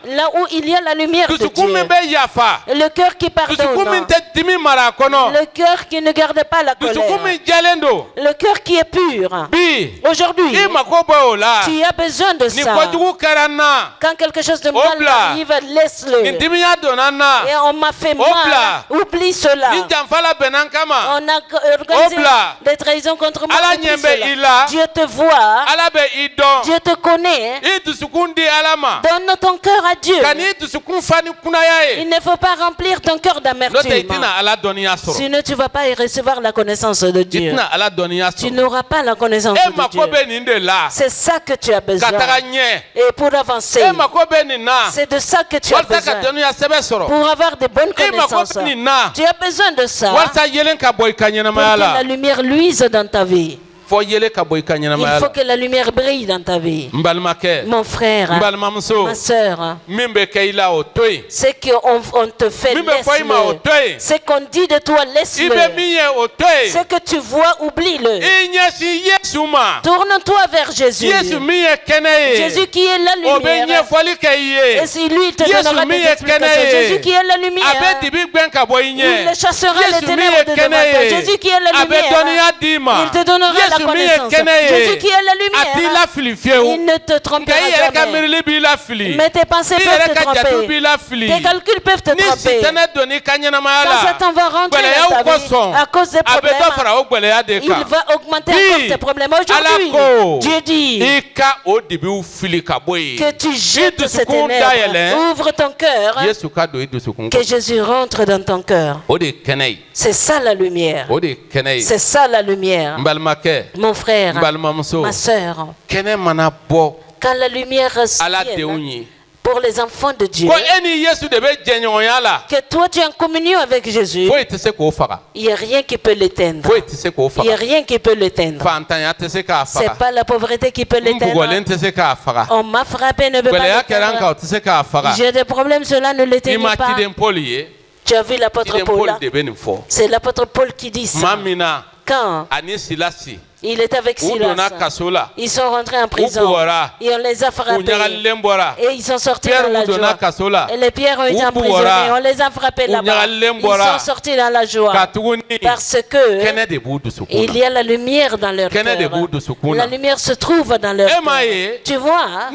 Là où il y a la lumière de Dieu. Le cœur qui pardonne. Le cœur qui ne garde pas la colère. Le cœur qui est pur. Aujourd'hui, tu as besoin de ça. Quand quelque chose de mal arrive, laisse-le. Et on m'a fait mal. Oublie cela. On a organisé des trahisons contre moi. Oublie cela. Dieu te voit. Dieu te connaît. Donne ton cœur à Dieu. Il ne faut pas remplir ton cœur d'amertume. Sinon tu ne vas pas recevoir la connaissance de Dieu. Tu n'auras pas la connaissance de Dieu. C'est ça que tu as besoin. Et pour avancer, c'est de ça que tu as besoin. Pour avoir de bonnes connaissances, tu as besoin de ça. Pour que la lumière luise dans ta vie. Il faut que la lumière brille dans ta vie. Mon frère, ma soeur, c'est qu'on te fait laisse-le. C'est qu'on dit de toi laisse-le. Ce que tu vois, oublie-le. Tourne-toi vers Jésus. Jésus qui est la lumière. Et si lui il te donnera des explications. Jésus qui est la lumière. Il le chassera les ténèbres de devant toi. Jésus qui est la lumière. Il te donnera la connaissance. Jésus qui est la lumière. Il ne te trompera jamais. Mais tes pensées peuvent te tromper. Tes calculs peuvent te tromper. Quand Satan va rentrer dans ta vie à cause des problèmes, il va augmenter encore tes problèmes. Aujourd'hui, Dieu dit que tu jettes ces ténèbres. Ouvre ton cœur. Que Jésus rentre dans ton cœur. C'est ça la lumière. C'est ça la lumière. Mon frère, ma soeur, quand la revient pour les enfants de Dieu, que toi tu es en communion avec Jésus, il n'y a rien qui peut l'éteindre. Il n'y a rien qui peut l'éteindre. Ce n'est pas la pauvreté qui peut l'éteindre. On m'a frappé, ne peut pas l'éteindre. J'ai des problèmes, cela ne l'éteint pas. Tu as vu l'apôtre Paul? C'est l'apôtre Paul qui dit ça. Quand il était avec Silas, ils sont rentrés en prison et on les a frappés et ils sont sortis dans la joie. Et les pierres ont été emprisonnés et on les a frappés là-bas. Ils sont sortis dans la joie parce que il y a la lumière dans leur cœur. La lumière se trouve dans leur cœur. Tu vois,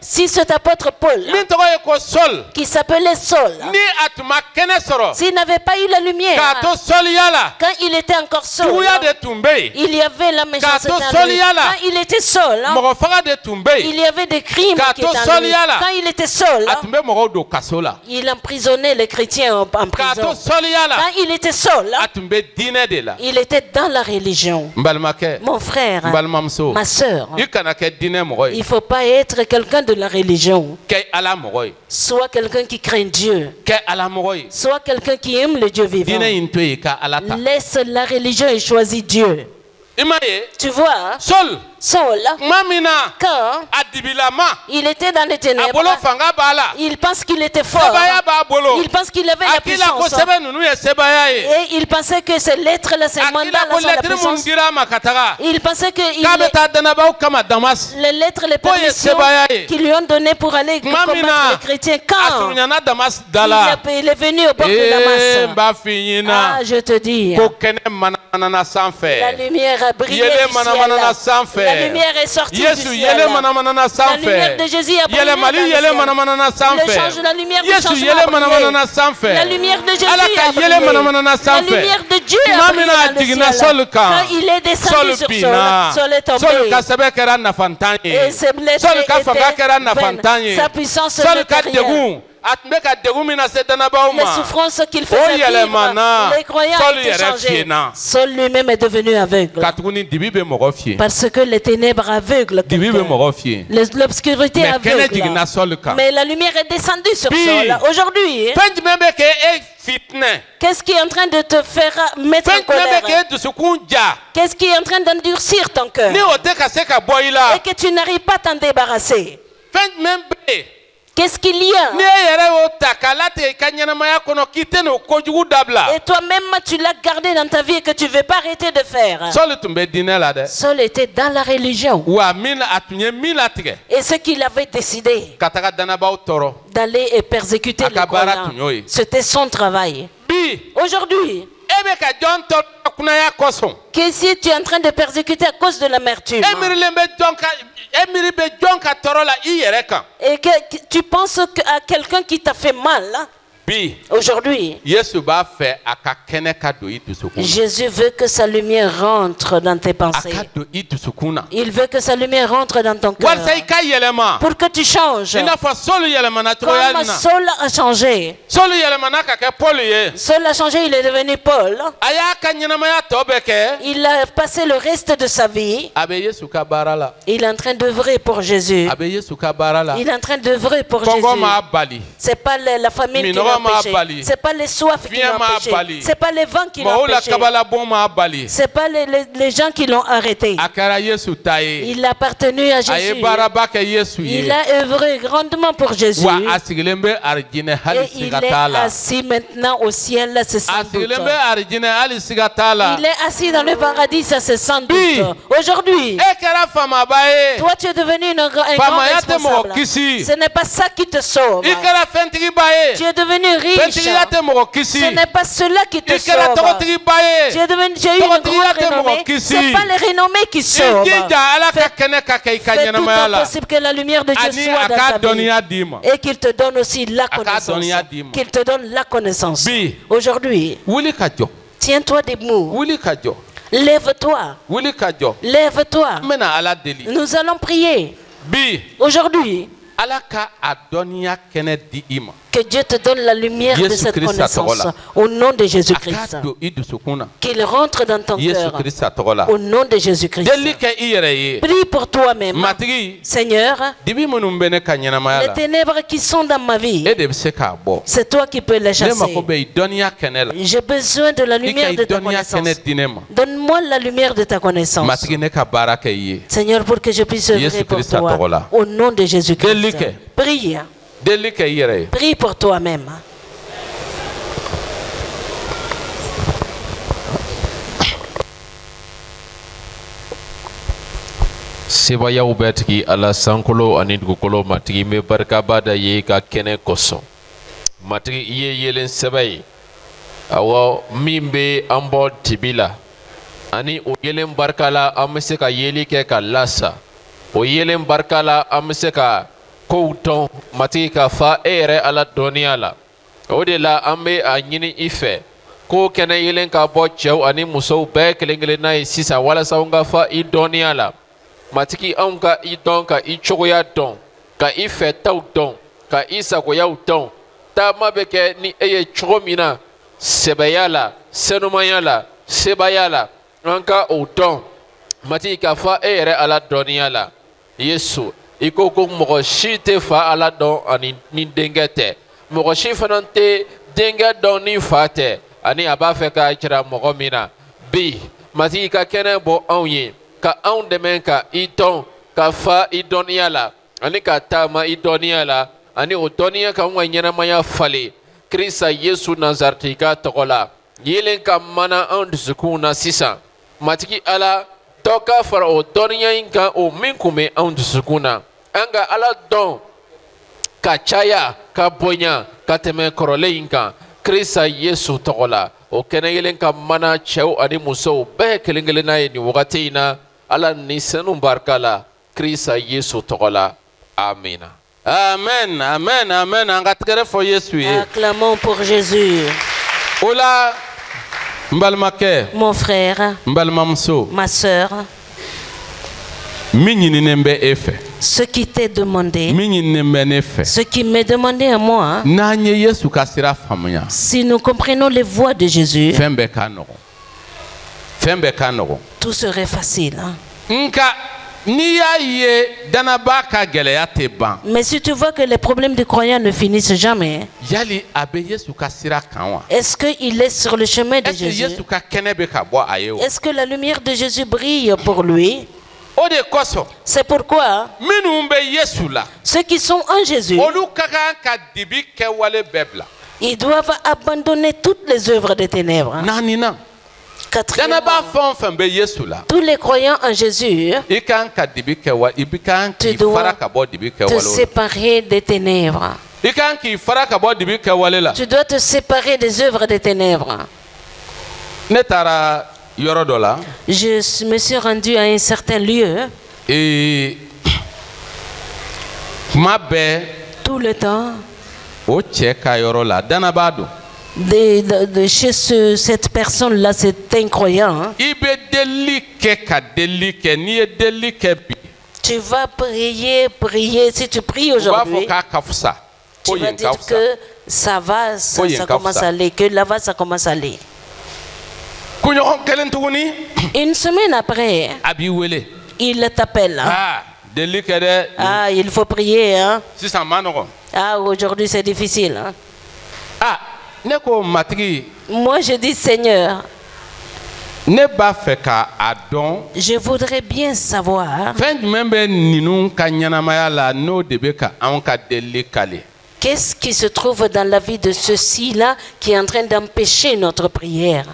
si cet apôtre Paul qui s'appelait Saul, s'il n'avait pas eu la lumière, quand il était encore seul, il y avait la méchanceté en lui. Quand il était seul, il y avait des crimes qui étaient en lui. Quand il était seul, il emprisonnait les chrétiens en prison. Quand il était seul, il était dans la religion. Mon frère, ma soeur, il ne faut pas être quelqu'un de la religion. Soit quelqu'un qui craint Dieu. Soit quelqu'un qui aime le Dieu vivant. Laisse la religion et choisis Dieu. Tu vois, Saul, quand il était dans les ténèbres, il pense qu'il était fort. Il pense qu'il avait la puissance. Et il pensait que ces lettres-là, ces mandats-là sont la puissance. Il pensait que les lettres, les permissions qu'ils lui ont données pour aller combattre les chrétiens, quand il est venu au bord de Damas, ah, je te dis, la lumière a brillé du ciel. La lumière est sortie du ciel. La lumière de Jésus a brillé dans le ciel. Le change, la lumière du changement a brillé. La lumière de Jésus a brillé. La lumière de Dieu a brillé dans le ciel. Quand il est descendu sur Saul est tombé. Et ses blessés étaient sa puissance n'était rien. Les souffrances qu'il faisait vivre, les croyants étaient changés. Saul lui-même est devenu aveugle. Parce que les ténèbres aveuglent. L'obscurité aveugle. Mais la lumière est descendue sur Saul. Aujourd'hui, qu'est-ce qui est en train de te faire mettre en colère? Qu'est-ce qui est en train d'endurcir ton cœur? Et que tu n'arrives pas à t'en débarrasser. Qu'est-ce qu'il y a? Et toi-même, tu l'as gardé dans ta vie et que tu ne veux pas arrêter de faire. Saul était dans la religion. Et ce qu'il avait décidé d'aller et persécuter les croyants, c'était son travail. Aujourd'hui, que si tu es en train de persécuter à cause de l'amertume et que tu penses à quelqu'un qui t'a fait mal, Aujourd'hui, Jésus veut que sa lumière rentre dans tes pensées. Il veut que sa lumière rentre dans ton cœur. Pour que tu changes. Comme Saul a changé. Saul a changé, il est devenu Paul. Il a passé le reste de sa vie. Il est en train d'œuvrer pour Jésus. Il est en train d'œuvrer pour Jésus. C'est pas la famille qui l'a empêché. C'est pas les soifs qui l'ont empêché. C'est pas les vents qui l'ont empêché. C'est pas les gens qui l'ont arrêté. Il a appartenu à Jésus. Il a œuvré grandement pour Jésus. Et il est assis maintenant au ciel, ça c'est sans doute. Il est assis dans le paradis, ça c'est sans doute. Aujourd'hui, toi tu es devenu un grand responsable. Ce n'est pas ça qui te sauve. Tu es devenu riche. Ce n'est pas cela qui te sauve. Tu as eu une grande renommée. Ce n'est pas les renommées qui sauvent. Fais tout le possible que la lumière de Dieu soit dans ta vie. Et qu'il te donne aussi la connaissance. Qu'il te donne la connaissance. Aujourd'hui, tiens-toi debout. Lève-toi. Lève-toi. Nous allons prier. Aujourd'hui, que Dieu te donne la lumière de cette connaissance au nom de Jésus-Christ. Qu'il rentre dans ton cœur au nom de Jésus-Christ. Prie pour toi-même. Seigneur, les ténèbres qui sont dans ma vie, c'est toi qui peux les chasser. J'ai besoin de la lumière de ta connaissance. Donne-moi la lumière de ta connaissance. Seigneur, pour que je puisse œuvrer pour toi au nom de Jésus-Christ. Prie. Prie pour toi-même. Sebayaw bɛɛ tigi ala sankolo ani dugukolo matigi me barikaba da ye ka kɛnɛ kosɔn matigi I ye yelen sɛbɛ ye awɔ min be an bɔ dibi la ani o yelen barika la an bɛ se ka yeli kɛ ka lasa o yelen barika la an bɛ se ka kow tɔn matigi ka fa e yɛrɛ ala dɔnniya la o de la an bɛ a ɲini I fɛ ko kɛnɛ yelen ka bɔ cɛw ani musow bɛɛ kelen kelenna ye sisan walasa an ka fa I dɔnniya la matigi anw ka I dɔn ka I cogoya dɔn ka I fɛtaw dɔn ka I sagoyaw dɔn taama bɛ kɛ ni e ye cogo min na sɛbɛya la senumanya la sebaya la an ka o dɔn matigi ka fa e yɛrɛ ala dɔnniya la Yesu I ko ko mɔgɔ si tɛ fa ala dɔn ani ni denkɛ tɛ mɔgɔ si fana tɛ denkɛ dɔn ni fa tɛ ani a b'a fɛ k'a jira mɔgɔ min na bi matigi ka kɛnɛ bɔ anw ye ka anw dɛmɛ ka I dɔn ka fa I dɔnniya la ani ka taama I dɔnniya la ani o dɔnniya ka anw ka ɲɛnamaya falen Kirisa Yesu Nazareti ka tɔgɔ la yelen ka mana anw dusukun na sisan matigi ala dɔ ka fara o dɔnniya in kan o min kun bɛ anw dusukun na an ka ala dɔn ka caya ka bonya ka tɛmɛ kɔrɔlen in kan Kirisa Yesu tɔgɔ la o kɛnɛ yelen ka mana cɛw ani musow bɛɛ kelen kelenna ye nin wagati in na ala ni sanu barika la Kirisa Yesu tɔgɔ la amina. Amen, amen, amen. An ka tɛgɛrɛ fɔ Yesu ye. Acclamons pour Jésus. O la n balimakɛ. Mon frère. N balimamuso. Ma sœur. Min ɲininen bɛ e fɛ. Ce qui t'est demandé. Min ɲininen bɛ ne fɛ. Ce qui m'est demandé à moi. N'an ye Yesu ka sira faamuya. Si nous comprenons les voies de Jésus. Fɛn bɛɛ ka nɔgɔn. Fɛn bɛɛ ka nɔgɔn. Tout serait facile. Nka n'i y'a ye danaba ka gɛlɛya tɛ ban. Mais si tu vois que les problèmes des croyants ne finissent jamais. Yali a bɛ Yesu ka sira kan wa. Est-ce qu'il est sur le chemin de Jésus? Est-ce que Yesu ka kɛnɛ bɛ ka bɔ a ye wa? Est-ce que la lumière de Jésus brille pour lui? O de kosɔn. C'est pourquoi. Minnu bɛ Yesu la. Ceux qui sont en Jésus. Olu ka kan ka dibi kɛwale bɛɛ bila. Ils doivent abandonner toutes les œuvres des ténèbres. Naaninan. Quatrièmement, tous les croyants en Jésus, tu dois te séparer des ténèbres. Tu dois te séparer des œuvres des ténèbres. Je me suis rendu à un certain lieu. Et tout le temps, De chez cette personne-là, c'est incroyant. Hein? Tu vas prier. Si tu pries aujourd'hui, tu vas dire que ça va, ça commence à aller, que là-bas, ça commence à aller. Une semaine après, il t'appelle. Ah, il faut prier. Hein? Ah, aujourd'hui, c'est difficile. Hein? Moi, je dis, Seigneur, je voudrais bien savoir qu'est-ce qui se trouve dans la vie de ceux-ci-là qui est en train d'empêcher notre prière.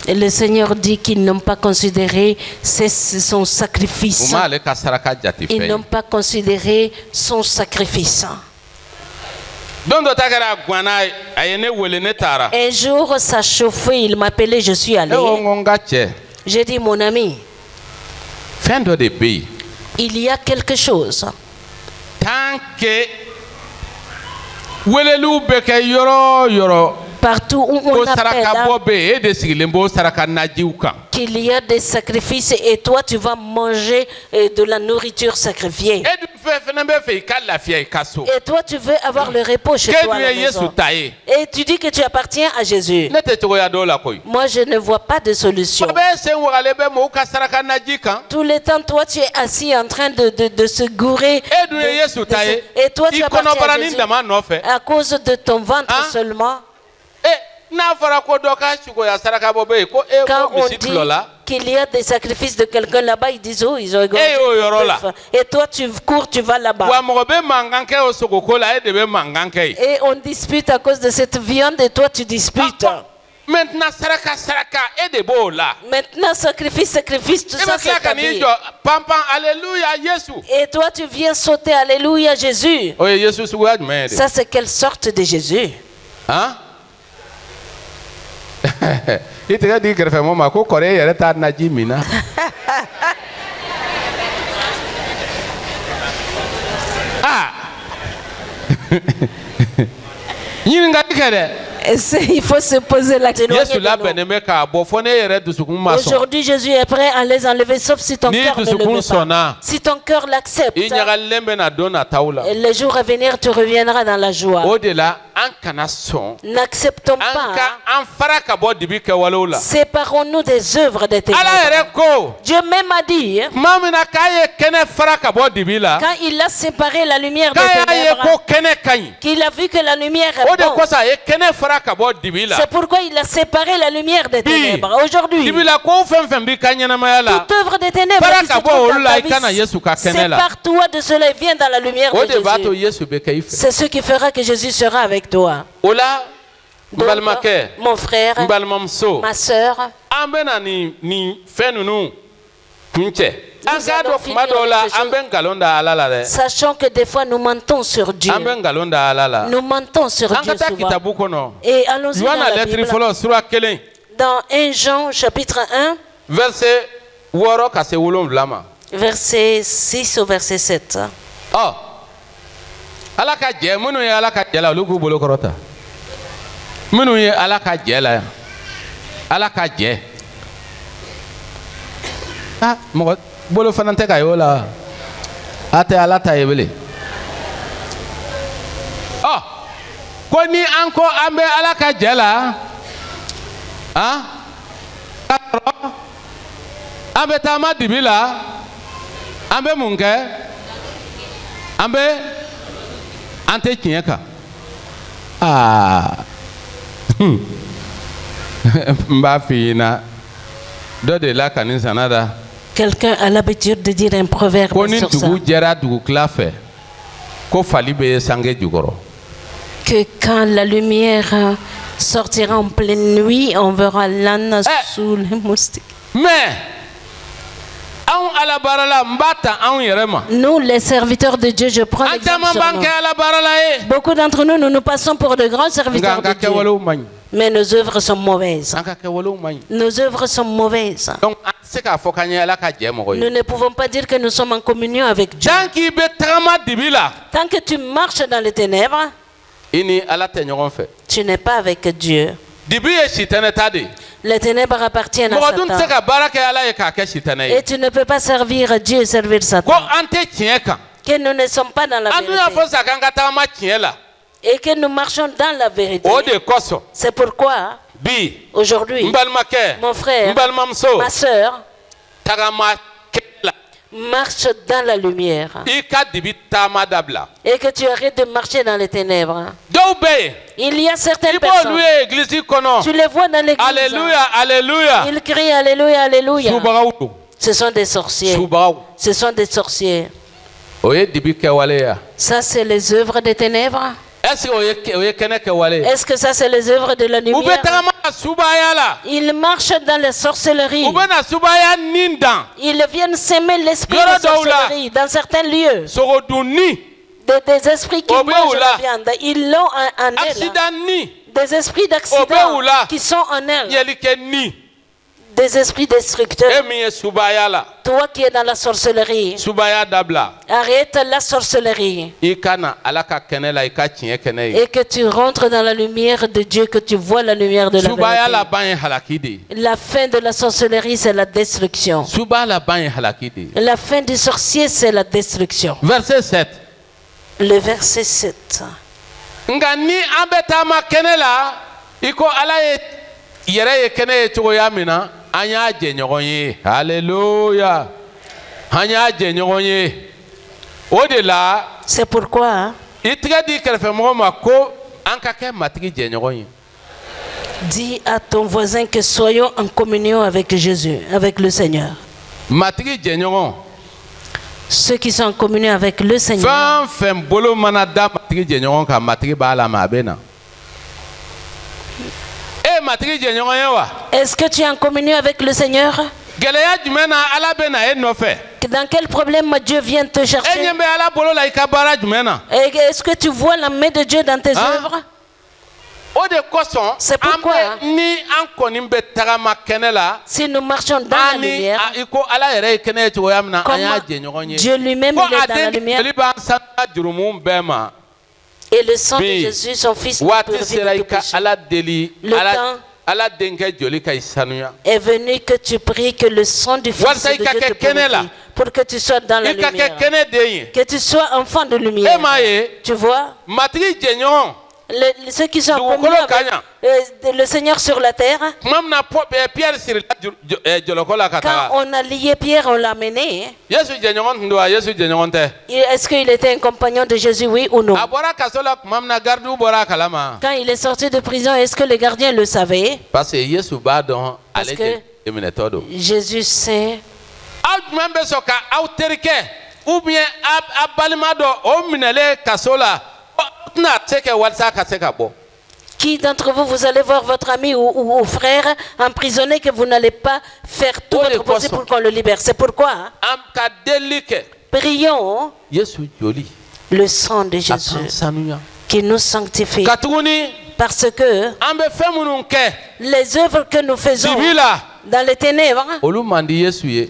Et le Seigneur dit qu'ils n'ont pas considéré son sacrifice. Ils n'ont pas considéré son sacrifice. Un jour, ça chauffait, il m'appelait, je suis allé. J'ai dit, mon ami, il y a quelque chose. Tant que partout où on appelle qu'il y a des sacrifices et toi tu vas manger de la nourriture sacrifiée. Et toi tu veux avoir le repos chez toi à la maison. Et tu dis que tu appartiens à Jésus. Moi je ne vois pas de solution. Tout le temps toi tu es assis en train de se gourer. Et toi tu appartiens à Jésus à cause de ton ventre seulement. Quand on dit qu'il y a des sacrifices de quelqu'un là-bas, ils disent oh, ils ont égorgé. Et toi tu cours, tu vas là-bas. Et on dispute à cause de cette viande et toi tu disputes. Maintenant, sacrifice, tout ça c'est ta vie. Et toi tu viens sauter, alléluia Jésus. Ça c'est quelle sorte de Jésus? Hein? Il te dit que moi ko kore yere ta na jimina. Ah. Il faut se poser la question. Aujourd'hui, Jésus est prêt à les enlever, sauf si ton cœur ne le veut pas. Si ton cœur l'accepte, le jour à venir, tu reviendras dans la joie. N'acceptons pas. Séparons-nous des œuvres des ténèbres. Dieu même a dit, quand il a séparé la lumière des ténèbres, qu'il a vu que la lumière est bonne. C'est pourquoi il a séparé la lumière des ténèbres. Aujourd'hui, toute œuvre des ténèbres qui se trouve dans ta vie, sépare-toi de cela et viens dans la lumière de Jésus. C'est ce qui fera que Jésus sera avec toi. Donc, mon frère, ma soeur, sachant que des fois nous mentons sur Dieu. Nous mentons sur Dieu souvent. Et allons-y dans la Bible. Dans 1 Jean chapitre 1, verset 6 au verset 7. Oh. Bolo fanante kayola ate alata yebele oh koni anko ambe alaka jela ah ambe tama dibila ambe munke ambe ante kieka ah mba fina do de la kanisa nada. Quelqu'un a l'habitude de dire un proverbe sur ça. Que quand la lumière sortira en pleine nuit, on verra l'âne sous les moustiques. Mais nous, les serviteurs de Dieu, je prends l'exemple sur nous. Beaucoup d'entre nous, nous nous passons pour de grands serviteurs de Dieu. Mais nos œuvres sont mauvaises. Nos œuvres sont mauvaises. Nous ne pouvons pas dire que nous sommes en communion avec Dieu. Tant que tu marches dans les ténèbres, tu n'es pas avec Dieu. Les ténèbres appartiennent à Satan. Et tu ne peux pas servir Dieu et servir Satan. Que nous ne sommes pas dans la vérité. Et que nous marchons dans la vérité. C'est pourquoi aujourd'hui, mon frère, ma soeur, marche dans la lumière. Et que tu arrêtes de marcher dans les ténèbres. Il y a certaines personnes, tu les vois dans l'église. Alléluia, alléluia. Ils crient alléluia, alléluia. Ce sont des sorciers. Ce sont des sorciers. Ça, c'est les œuvres des ténèbres. Est-ce que ça, c'est les œuvres de la lumière? Ils marchent dans la sorcellerie. Ils viennent s'aimer l'esprit de sorcellerie dans certains lieux. Des esprits qui mangent la viande. Ils l'ont en elles. Des esprits d'accident qui sont en elles. Des esprits destructeurs. Toi qui es dans la sorcellerie, arrête la sorcellerie. Et que tu rentres dans la lumière de Dieu, que tu vois la lumière de la vérité. La fin de la sorcellerie, c'est la destruction. La fin du sorcier, c'est la destruction. Verset 7. Le verset 7. Alléluia. C'est pourquoi dis à ton voisin que soyons en communion avec Jésus, avec le Seigneur. Ceux qui sont en communion avec le Seigneur. Est-ce que tu es en communion avec le Seigneur? Dans quel problème Dieu vient te chercher? Est-ce que tu vois la main de Dieu dans tes œuvres? C'est pourquoi si nous marchons dans la lumière, comme Dieu lui-même est dans la lumière, et le sang de Jésus, son Fils, le temps est venu que tu pries que le sang du Fils de Dieu te purifie, pour que tu sois dans la lumière, que tu sois enfant de lumière. Tu vois, ceux qui sont en communion avec le Seigneur sur la terre, quand on a lié Pierre, on l'a amené. Est-ce qu'il était un compagnon de Jésus, oui ou non? Quand il est sorti de prison, est-ce que les gardiens le savaient? Parce que Jésus sait. Qui d'entre vous, vous allez voir votre ami ou frère emprisonné que vous n'allez pas faire tout votre possible pour qu'on le libère? C'est pourquoi prions le sang de Jésus qui nous sanctifie. Parce que les œuvres que nous faisons dans les ténèbres,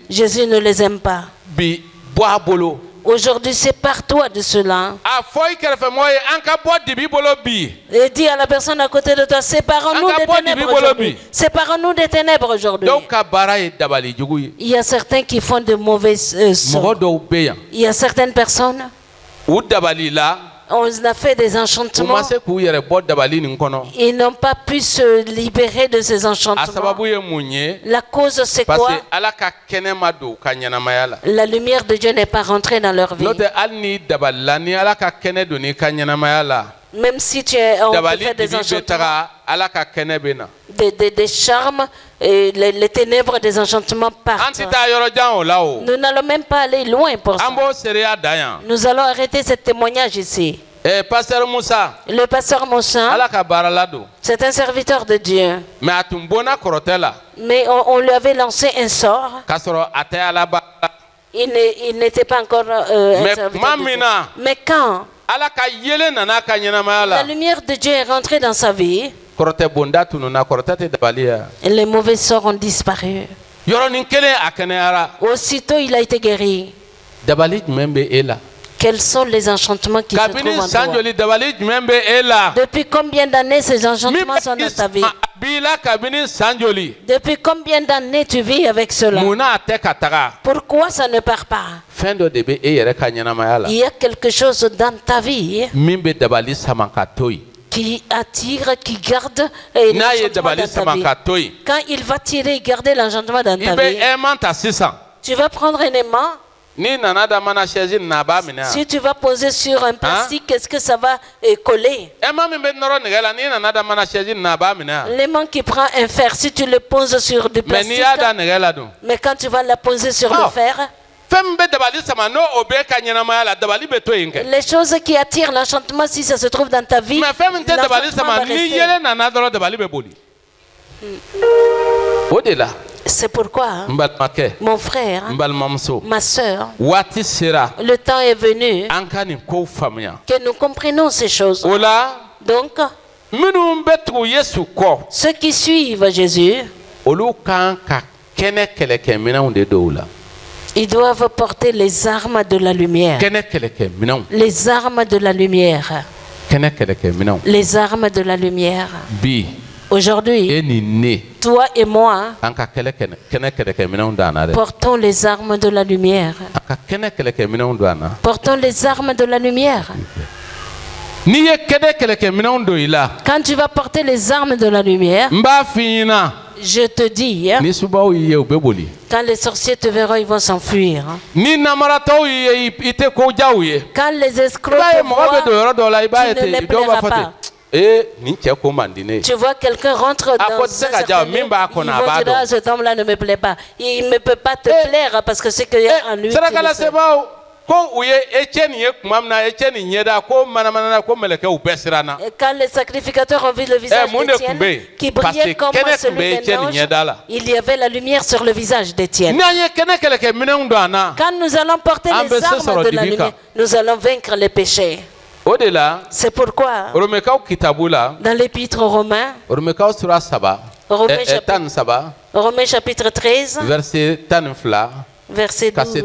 Jésus ne les aime pas. Aujourd'hui, sépare-toi de cela. Et dis à la personne à côté de toi, séparons-nous des ténèbres aujourd'hui. Séparons-nous des ténèbres aujourd'hui. Il y a certains qui font de mauvaises sons. Il y a certaines personnes, on a fait des enchantements. Ils n'ont pas pu se libérer de ces enchantements. La cause, c'est quoi? La lumière de Dieu n'est pas rentrée dans leur vie. Même si tu es, on fait des enchantements, des charmes, et les ténèbres des enchantements partent. Nous n'allons même pas aller loin pour ça. Nous allons arrêter ce témoignage ici. Le pasteur Moussa, c'est un serviteur de Dieu. Mais on lui avait lancé un sort. Il n'était pas encore un serviteur de Dieu. Mais quand la lumière de Dieu est rentrée dans sa vie, Les mauvais sorts ont disparu. Aussitôt, il a été guéri. Quels sont les enchantements qui se trouvent en toi? Depuis combien d'années ces enchantements sont dans ta vie? Depuis combien d'années tu vis avec cela? Pourquoi ça ne part pas? Il y a quelque chose dans ta vie qui attire, qui garde l'enchantement dans ta vie. Quand il va tirer et garder l'enchantement dans ta vie, tu vas prendre un aimant. Si tu vas poser sur un plastique, est-ce que ça va coller? L'aimant qui prend un fer, si tu le poses sur du plastique, mais quand tu vas la poser sur le fer, les choses qui attirent l'enchantement, si ça se trouve dans ta vie, c'est pourquoi, mon frère, ma soeur, le temps est venu que nous comprenions ces choses. Donc, ceux qui suivent Jésus, ils doivent porter les armes de la lumière. Les armes de la lumière. Les armes de la lumière. Aujourd'hui, toi et moi, portons les armes de la lumière. Portons les armes de la lumière. Quand tu vas porter les armes de la lumière, je te dis, quand les sorciers te verront, ils vont s'enfuir. Quand les escrocs te voient, tu ne les plairas pas. Tu vois quelqu'un rentre dans un certain lieu, ils vont dire, ah, cet homme-là ne me plaît pas. Il ne peut pas te plaire parce que c'est qu'il y a en lui. Et quand les sacrificateurs ont vu le visage d'Étienne qui brillait comme celui d'un ange, il y avait la lumière sur le visage d'Étienne. Quand nous allons porter les armes de la lumière, nous allons vaincre les péchés. C'est pourquoi dans l'épître aux Romains, Romains chapitre 13, verset 12,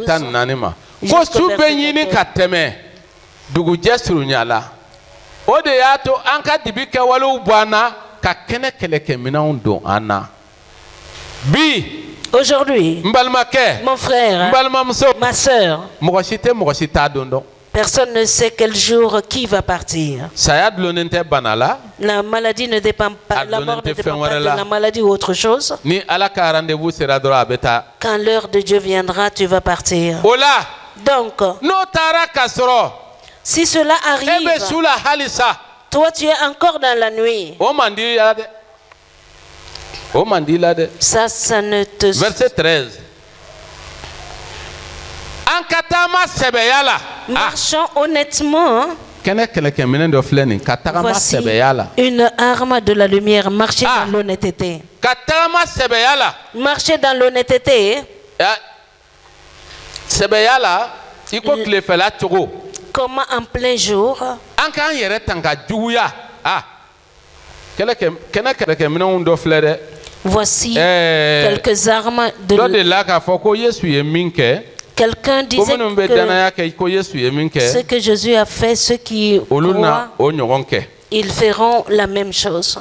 aujourd'hui, mon frère, ma soeur, personne ne sait quel jour qui va partir. La maladie ne dépend pas, la mort ne dépend pas de la maladie ou autre chose. Quand l'heure de Dieu viendra, tu vas partir. Donc, si cela arrive, toi tu es encore dans la nuit. Ça ne te... Verset 13. Marchons honnêtement. Voici une arme de la lumière. Marcher dans l'honnêteté. Marcher dans l'honnêteté. Comment en plein jour. Voici quelques armes de quelqu'un disait que ce que Jésus a fait, ceux qui croient, ils feront la même chose.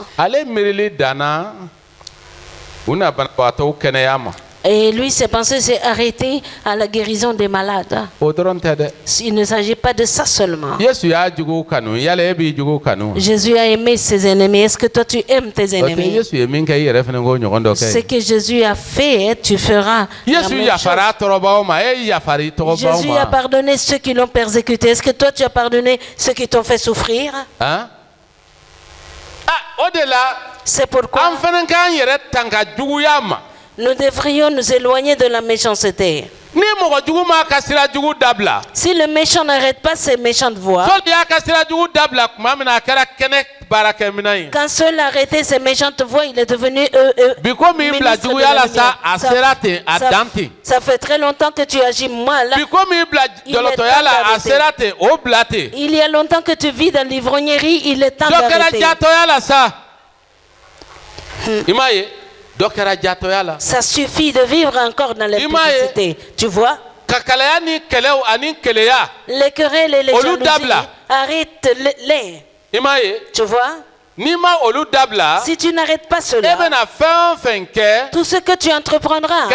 Et lui, ses pensées s'est arrêté à la guérison des malades. Il ne s'agit pas de ça seulement. Jésus a aimé ses ennemis. Est-ce que toi tu aimes tes ennemis? Ce que Jésus a fait, tu feras. Jésus a pardonné ceux qui l'ont persécuté. Est-ce que toi tu as pardonné ceux qui t'ont fait souffrir? C'est pourquoi nous devrions nous éloigner de la méchanceté. Si le méchant n'arrête pas ses méchantes voix, quand seul arrêtait ses méchantes voix, il est devenu ministre de la lumière. Ça fait très longtemps que tu agis mal. Il y a longtemps que tu vis dans l'ivrognerie, il est temps d'arrêter. Ça suffit de vivre encore dans la publicité. Tu vois? Les querelles et les jalousies, arrête-les. Tu vois? Si tu n'arrêtes pas cela, tout ce que tu entreprendras,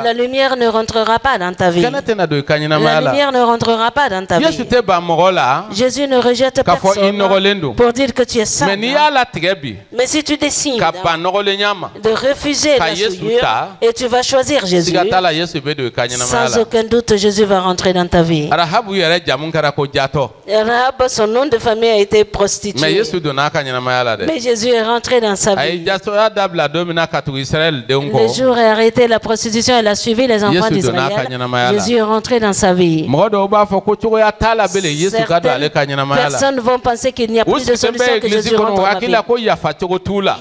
la lumière ne rentrera pas dans ta vie. La lumière ne rentrera pas dans ta vie. Jésus ne rejette personne pour dire que tu es sale. Mais si tu décides de refuser la souillure et tu vas choisir Jésus, sans aucun doute Jésus va rentrer dans ta vie. Rahab, son nom de famille a été prostituée. Mais Jésus est rentré dans sa vie. Le jour est arrêté la prostitution, elle a suivi les enfants d'Israël. Jésus est rentré dans sa vie. Certaines personnes vont penser qu'il n'y a plus de solution, que Jésus rentre dans la vie.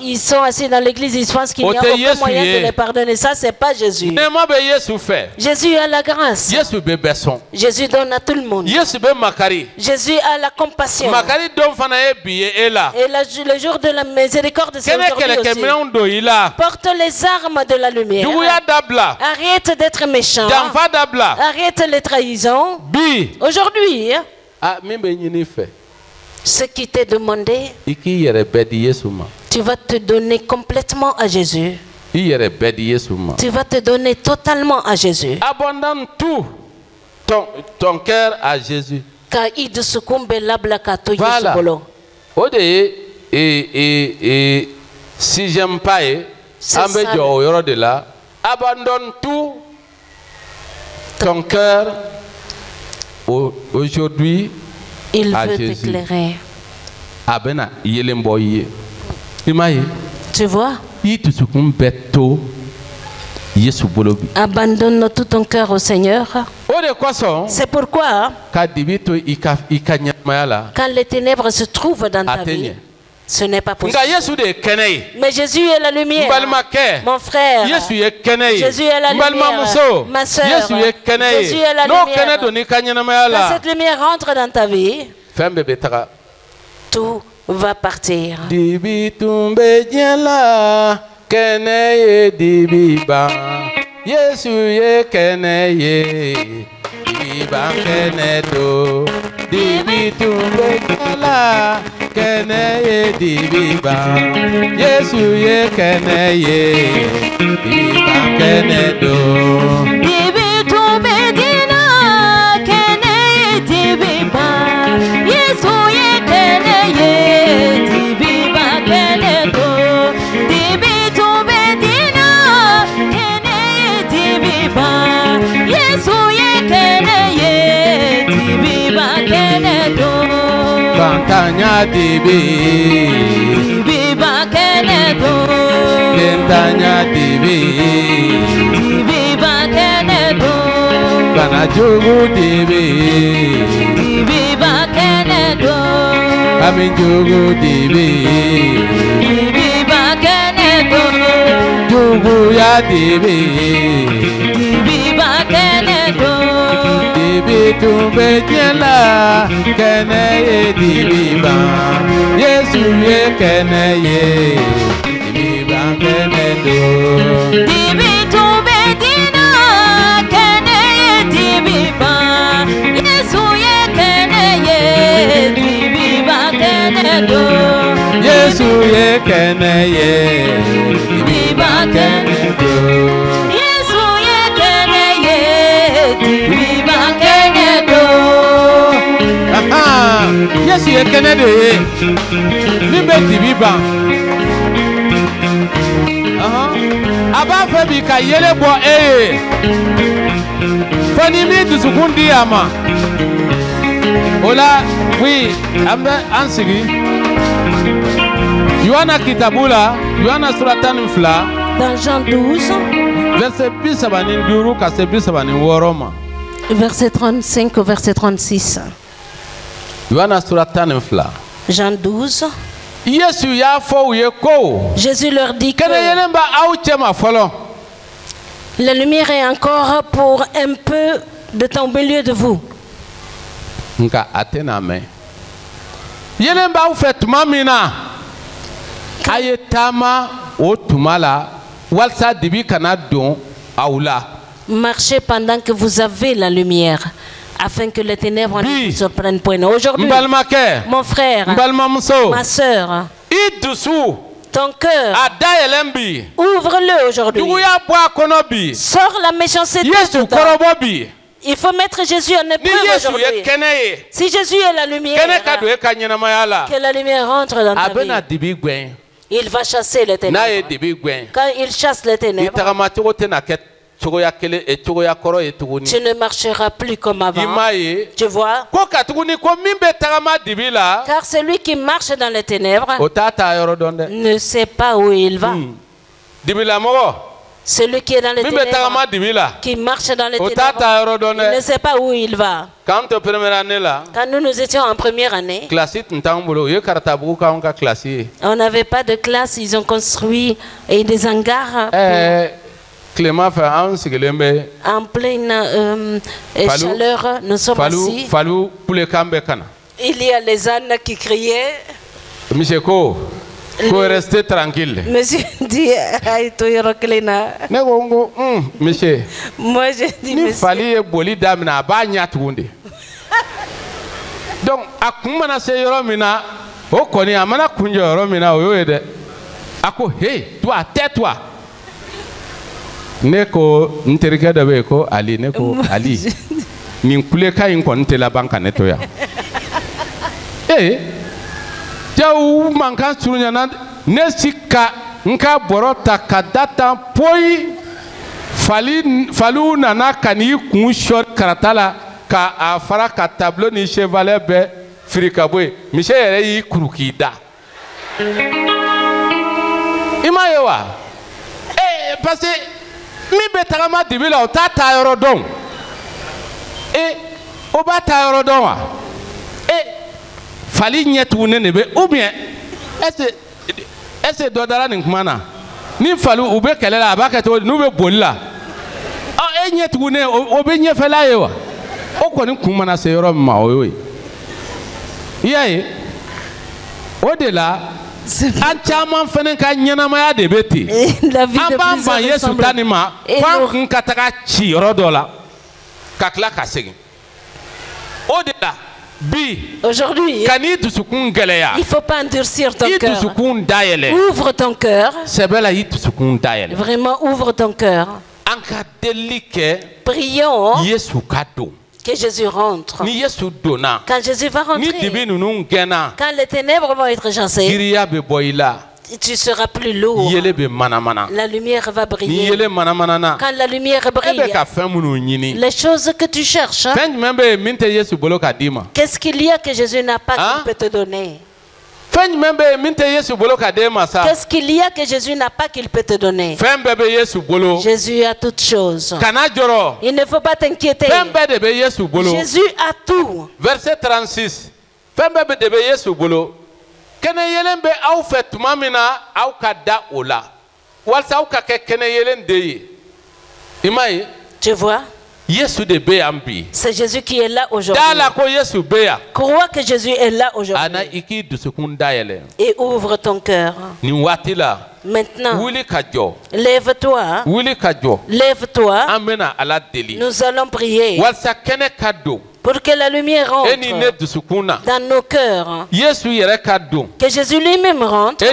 Ils sont assis dans l'église, ils pensent qu'il n'y a aucun moyen de les pardonner. Ça, c'est pas Jésus. Jésus a la grâce. Jésus donne à tout le monde. Jésus a la compassion. Et le jour de la miséricorde, c'est aujourd'hui aussi. Porte les armes de la lumière. Arrête d'être méchant. Arrête les trahisons. Aujourd'hui, ce qui t'est demandé, tu vas te donner complètement à Jésus. Tu vas te donner totalement à Jésus. Abandonne tout ton cœur à Jésus. Voilà. Et si j'aime pas, abandonne tout ton cœur aujourd'hui. Il veut t'éclairer. Tu vois? Abandonne tout ton cœur au Seigneur. C'est pourquoi quand les ténèbres se trouvent dans ta vie, ce n'est pas possible. Mais Jésus est la lumière. Mon frère, Jésus est la lumière. Ma soeur, Jésus est la lumière. Quand cette lumière rentre dans ta vie, tout va partir. Yesu ye keneye dibiba kenedo dibitu bekala keneye dibiba Yesu ye keneye dibiba kenedo dibitu bedina keneye dibiba Yesu ye keneye dibiba kenedo dibitu bedina Yesu ye keneye dibiba kenedo Bantanya dibiba kenedo Bantanya dibiba kenedo Banajugu dibiba kenedo Aminjugu dibiba kenedo Jugu ya dibiba kenedo dibitu bejela keneye dibiba Yesu ye keneye dibiba kenedo dibitu bedina keneye dibiba Yesu ye keneye dibiba kenedo Yesu ye keneye dibiba kenedo Yesu ye keneye dibiba kenedo Yesu ye kenedo nibe dibiba aba febi ka yele bo fani mi dusukundi ama ola oui ambe ansigi Yohana kitabula Yohana suratan fla dans Jean 12 verset 35 au verset 36. Jean 12. Jésus leur dit que la lumière est encore pour un peu de temps au milieu de vous. Ayetama otumala walsa dibi kana don aula. Marchez pendant que vous avez la lumière, afin que les ténèbres ne se prennent point. Aujourd'hui, mon frère, ma soeur, ton cœur, ouvre-le aujourd'hui. Sors la méchanceté. Il faut mettre Jésus en épreuve aujourd'hui. Si Jésus est la lumière, que la lumière rentre dans ta vie. Il va chasser les ténèbres. Quand il chasse les ténèbres, tu ne marcheras plus comme avant. Tu vois? Car celui qui marche dans les ténèbres ne sait pas où il va. Celui qui est dans les ténèbres, qui marche dans les ténèbres, il ne sait pas où il va. Quand nous étions en première année, on n'avait pas de classe, ils ont construit des hangars. En pleine chaleur, nous sommes assis. Il y a les ânes qui criaient. Il faut rester tranquille. Monsieur dit, monsieur. Moi je dis, monsieur. Donc, à kumana se yoromina, o koni amana kunjo yoromina oyoede. Ako, hey, toi, tais-toi. Neko nterika dabe ko Ali, neko Ali. Ninkuleka inkonte la banka netoya. Eh. Jau mankan surunyana nesika nka borota kadata poi falu nana kani kun short karatala ka afara ka tableau ni chevalet be frikaboy mise yere yi kurukida imayewa parce que mi betagama dibila o tata yoro don o ba ta yoro don wa fali nyetu nebe ou bien est-ce dodara ni kumana ni falu ube kelela abaka to nu be bolila nyetu ne obe nyefela yewa o ko ni kumana se yoro ma oyoy yayi o de la an chaman fenen ka nyanama ya de beti an ban Yesu tanima kwa nkataka chi yoro dola kakla kasegi o de la aujourd'hui, il ne faut pas endurcir ton cœur. Ouvre ton cœur. Vraiment, ouvre ton cœur. Prions que Jésus rentre. Quand Jésus va rentrer, quand les ténèbres vont être chassées, tu seras plus lourd. La lumière va briller. Quand la lumière brille, les choses que tu cherches, qu'est-ce qu'il y a que Jésus n'a pas qu'il peut te donner? Qu'est-ce qu'il y a que Jésus n'a pas qu'il peut te donner? Jésus a toutes choses. Il ne faut pas t'inquiéter. Jésus a tout. Verset 36. Kene yelen be aw fe tuma mina aw ka da ola walsa aw ka ke kene yelen de imai tu vois Yesu de be ambi c'est Jésus qui est là aujourd'hui dala ko Yesu be ya crois que Jésus est là aujourd'hui ana iki du sekunda yele et ouvre ton cœur ni watila maintenant wuli kajo lève-toi wuli kajo lève-toi amena ala deli nous allons prier walsa kene kado pour que la lumière rentre dans nos cœurs. Que Jésus lui-même rentre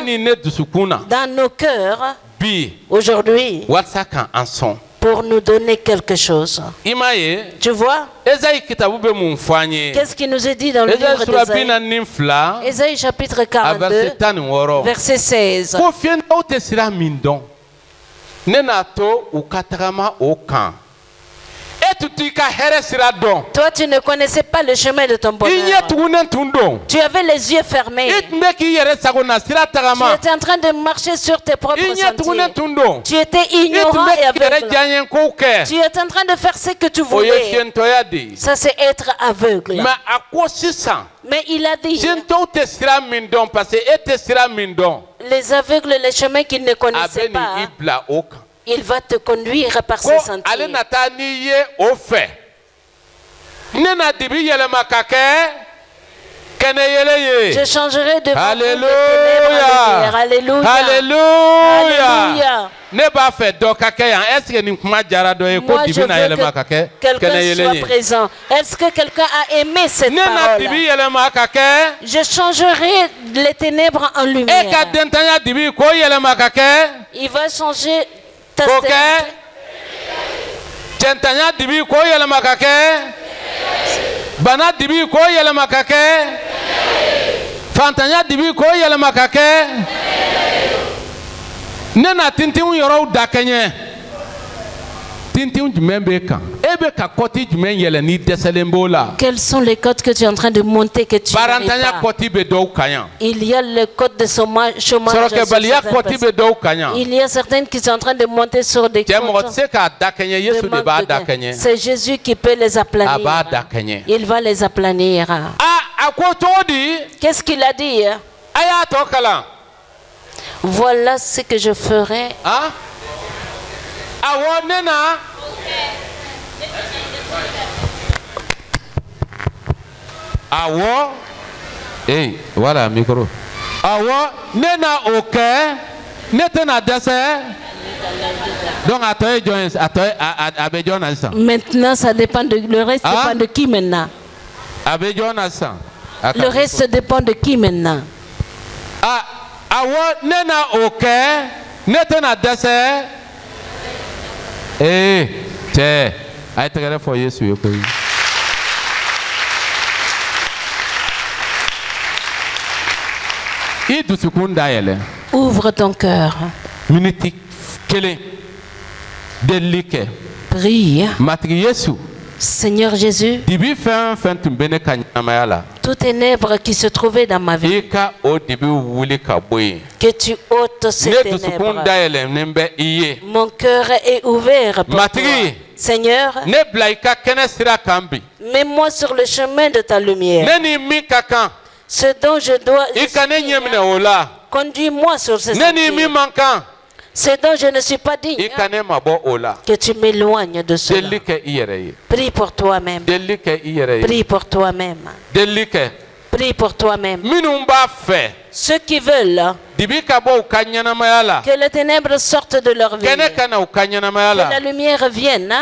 dans nos cœurs aujourd'hui pour nous donner quelque chose. Tu vois? Qu'est-ce qui nous est dit dans le livre d'Ésaïe? Ésaïe chapitre 42, verset 16. Toi, tu ne connaissais pas le chemin de ton bonheur. Tu avais les yeux fermés. Tu étais en train de marcher sur tes propres sentiers. Tu étais ignorant et aveugle. Tu étais en train de faire ce que tu voulais. Ça, c'est être aveugle. Mais il a dit, les aveugles, les chemins qu'ils ne connaissaient pas, il va te conduire par ses sentiers. Je changerai de Alléluia. Alléluia. Alléluia. Ne pas faire est-ce que nous moi je veux que quelqu'un soit présent. Est-ce que quelqu'un a aimé cette parole? Je changerai les ténèbres en lumière. Il va changer ta Bana dibi ko yelema ka kɛ fantanya dibi ko yelema ka kɛ ne na tintin yɔrɔw da kɛɲɛ tintin jumɛn bɛ kan e bɛ ka kɔti jumɛn yɛlɛ ni dɛsɛlen b'o la. Quels sont les côtes que tu es en train de monter que tu n'arrives pas? Barantanya kɔti bɛ dɔw kan yan. Il y a le côte de chômage. Sɔrɔkɛbaliya kɔti bɛ dɔw kan yan. Il y a certaines qui sont en train de monter sur des côtes. Cɛ mɔgɔ tɛ se k'a da kɛɲɛ Yesu de b'a da kɛɲɛ. C'est Jésus qui peut les aplanir. A b'a da kɛɲɛ. Il va les aplanir. A ko cogo di? Qu'est-ce qu'il a dit? A y'a tɔ kalan. Voilà ce que je ferai. Ah? Awɔ ne na. Awɔ. Hey, voilà micro. Awɔ ne na o kɛ ne tɛna dɛsɛ. Donc à toi Jones, à toi Abbé Jonas. Maintenant ça dépend de le reste dépend de qui maintenant? Abbé Jonas. Le reste dépend de qui maintenant? Ah, awɔ ne na o kɛ ne tɛna dɛsɛ. Eh, cɛ, a ye tɛgɛrɛ fɔ Yesu ye koyi. I dusukun dayɛlɛ. Ouvre ton cœur. Minute kelen. Deli kɛ. Prie. Matigi Yesu. Seigneur Jésus. Dibi fɛn fɛn tun bɛ ne ka ɲɛnamaya la. Tout ténèbre qui se trouvait dans ma vie. I ka o dibi wuli ka bɔ yen. Que tu ôtes ces ténèbres. Ne dusukun dayɛlɛnen bɛ i ye. Mon cœur est ouvert pour Matigi. Toi. Seigneur. Ne bila i ka kɛnɛ sira kan bi. Mets-moi sur le chemin de ta lumière. Ne ni min ka kan. Ce dont je dois. I ka ne ɲɛminɛ o la. Conduis-moi sur ce sentier. Ne ni min man kan. Ce dont je ne suis pas digne. Que tu m'éloignes de cela. Prie pour toi-même. Prie pour toi-même. Prie pour toi-même. Ceux qui veulent que les ténèbres sortent de leur vie, que la lumière vienne,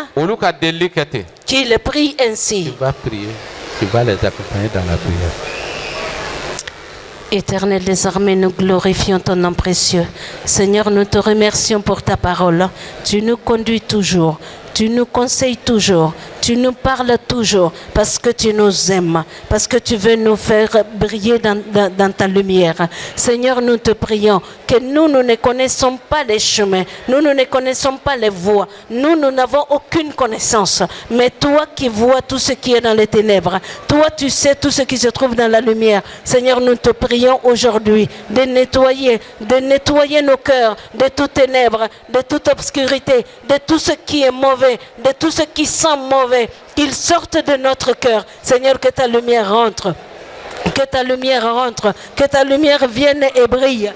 qu'ils prient ainsi. Tu vas prier. Tu vas les accompagner dans la prière. Éternel des armées, nous glorifions ton nom précieux. Seigneur, nous te remercions pour ta parole. Tu nous conduis toujours. Tu nous conseilles toujours, tu nous parles toujours parce que tu nous aimes, parce que tu veux nous faire briller dans ta lumière. Seigneur, nous te prions que nous ne connaissons pas les chemins, nous ne connaissons pas les voies, nous n'avons aucune connaissance. Mais toi qui vois tout ce qui est dans les ténèbres, toi tu sais tout ce qui se trouve dans la lumière. Seigneur, nous te prions aujourd'hui de nettoyer nos cœurs de toute ténèbres, de toute obscurité, de tout ce qui est mauvais, de tout ce qui sent mauvais, qu'il sorte de notre cœur. Seigneur, que ta lumière rentre, que ta lumière rentre, que ta lumière vienne et brille.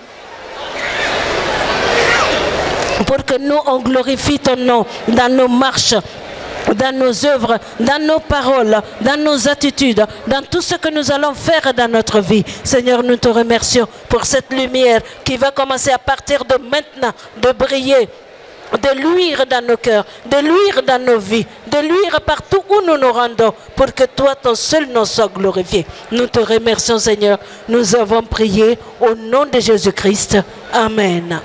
Pour que nous, on glorifie ton nom dans nos marches, dans nos œuvres, dans nos paroles, dans nos attitudes, dans tout ce que nous allons faire dans notre vie. Seigneur, nous te remercions pour cette lumière qui va commencer à partir de maintenant, de briller, de luire dans nos cœurs, de luire dans nos vies, de luire partout où nous nous rendons, pour que toi, ton seul nom soit glorifié. Nous te remercions, Seigneur. Nous avons prié au nom de Jésus-Christ. Amen.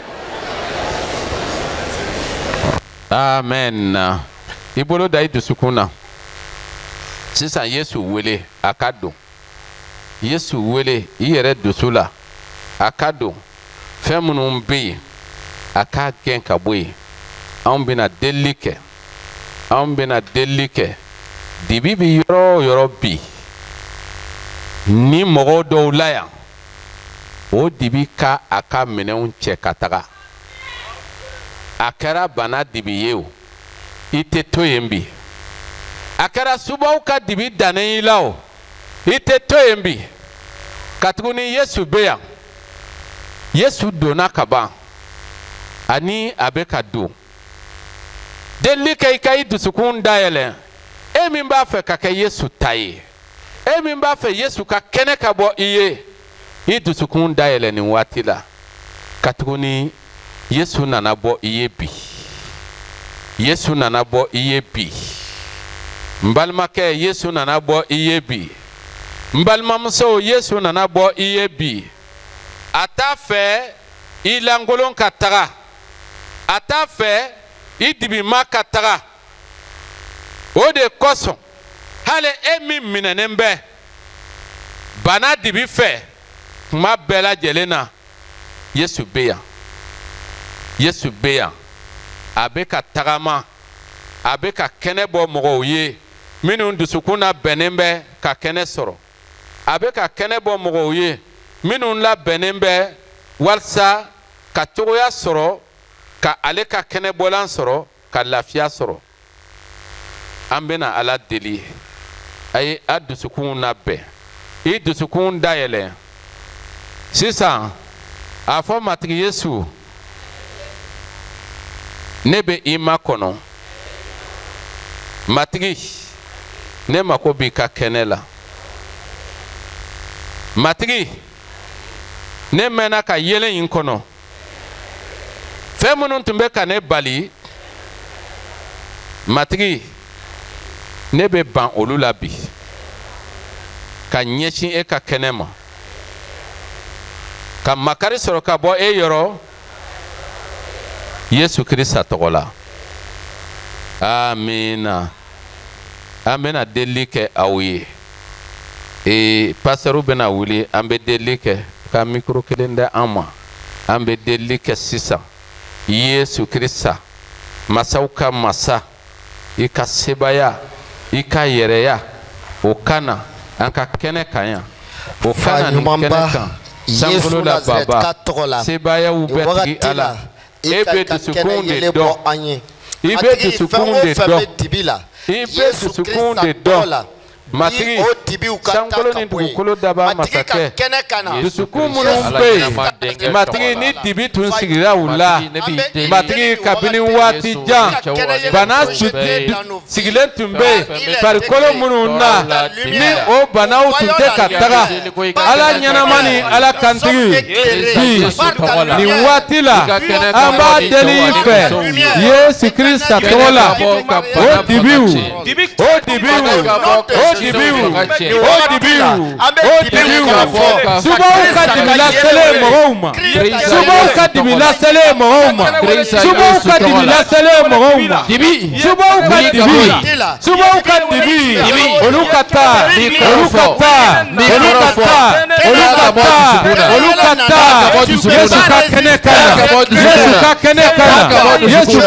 Amen. Ibolo dai dusukuna. Sisan Yesu wele akado. Yesu wele iyere dusula akado. Femunu mbi aka gen kabwe. An bena deli kɛ dibi bi yɔrɔ yɔrɔ bi ni mɔgɔ dɔw la yan o dibi ka a ka minɛnw cɛ ka taga a kɛra bana dibi ye o i tɛ to yen bi a kɛra subaw ka dibi dannen i la o i tɛ to yen bi katuguni Yesu bɛ yan Yesu donna ka ban ani a bɛ ka don. Deli kɛ i ka i dusukun dayɛlɛ e min b'a fɛ ka kɛ Yesu ta ye E min b'a fɛ Yesu ka kɛnɛ ka bɔ I ye I dusukun dayɛlɛ nin waati la ka tuguni Yesu nana bɔ I ye bi Yesu nana bɔ I ye bi n balimakɛ Yesu nana bɔ I ye bi n balimamuso Yesu nana bɔ I ye bi a t'a fɛ I lankolon ka taga a t'a fɛ I dibima ka taga o de kosɔn hali e min minɛnen bɛ bana dibi fɛ kuma bɛɛ lajɛlen na Yesu bɛ yan Yesu bɛ yan a bɛ ka tagama a bɛ ka kɛnɛ bɔ mɔgɔw ye minnu dusukun na bɛnnen bɛ ka kɛnɛ sɔrɔ a bɛ ka kɛnɛ bɔ mɔgɔw ye minnu labɛnnen bɛ walasa ka cogoya sɔrɔ ka ale ka kɛnɛ bɔlan sɔrɔ ka lafiya sɔrɔ an bɛna Ala deli a ye a dusukun labɛn I dusukun dayɛlɛ sisan a fɔ matigi Yesu ne bɛ I makɔnɔ matigi ne mako b'i ka kɛnɛ la matigi ne mɛnna ka yelen in kɔnɔ fɛn minnu tun bɛ ka ne bali matigi ne bɛ ban olu la bi ka ɲɛsin e ka kɛnɛ ma ka makari sɔrɔ ka bɔ e yɔrɔ Yesu Kirista tɔgɔ la amina an bɛna deli kɛ aw ye pasɛriw bɛna wuli an bɛ deli kɛ ka mikro kelen di an ma an bɛ deli kɛ sisan Yesu Kirista masaw ka masa I ka sebaya I ka yɛrɛya o kana an ka kɛnɛ kan yan o kana nin kɛnɛ kan sankolo la baba sebayaw bɛ tigi Ala e bɛ dusukun de dɔn I bɛ dusukun de dɔn I bɛ dusukun de dɔn matigi sankolo ni dugukolo daba masakɛ dusukun minnu bɛ yen matigi ni dibi tun sigira u la matigi kabini waati jan bana sigilen tun bɛ yen farikolo minnu na ni o banaw tun tɛ ka taga Ala ɲɛnama ni Ala kantigi bi nin waati la an b'a deli I fɛ Yesu Kirista tɔgɔ la o dibiw subaw ka dibi laselen mɔgɔw ma subaw ka dibi laselen mɔgɔw ma subaw ka dibi laselen mɔgɔw ma subaw ka dibi olu ka taa Yesu ka kɛnɛ kana Yesu ka kɛnɛ kana Yesu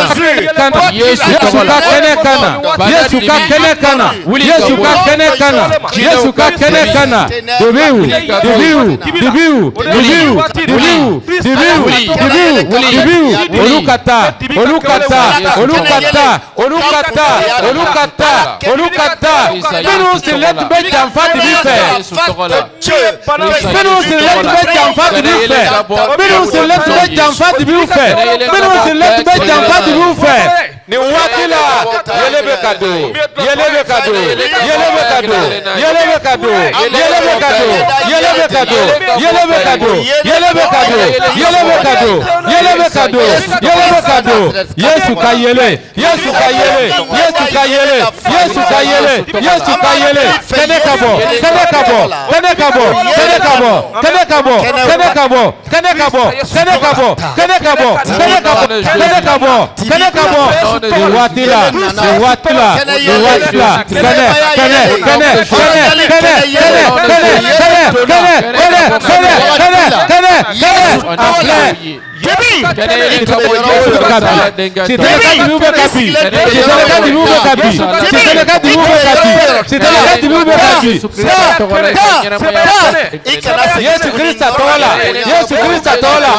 ka kɛnɛ kana Yesu ka kɛnɛ kana Yesu ka kɛnɛ kana Yesu ka kɛnɛ kana dibiw olu ka taa minnu sirilen tun bɛ janfa dibi fɛ nin waati la yele bɛ ka don Yesu ka yele kɛnɛ ka bɔ nin waati la Yesu Kirista tola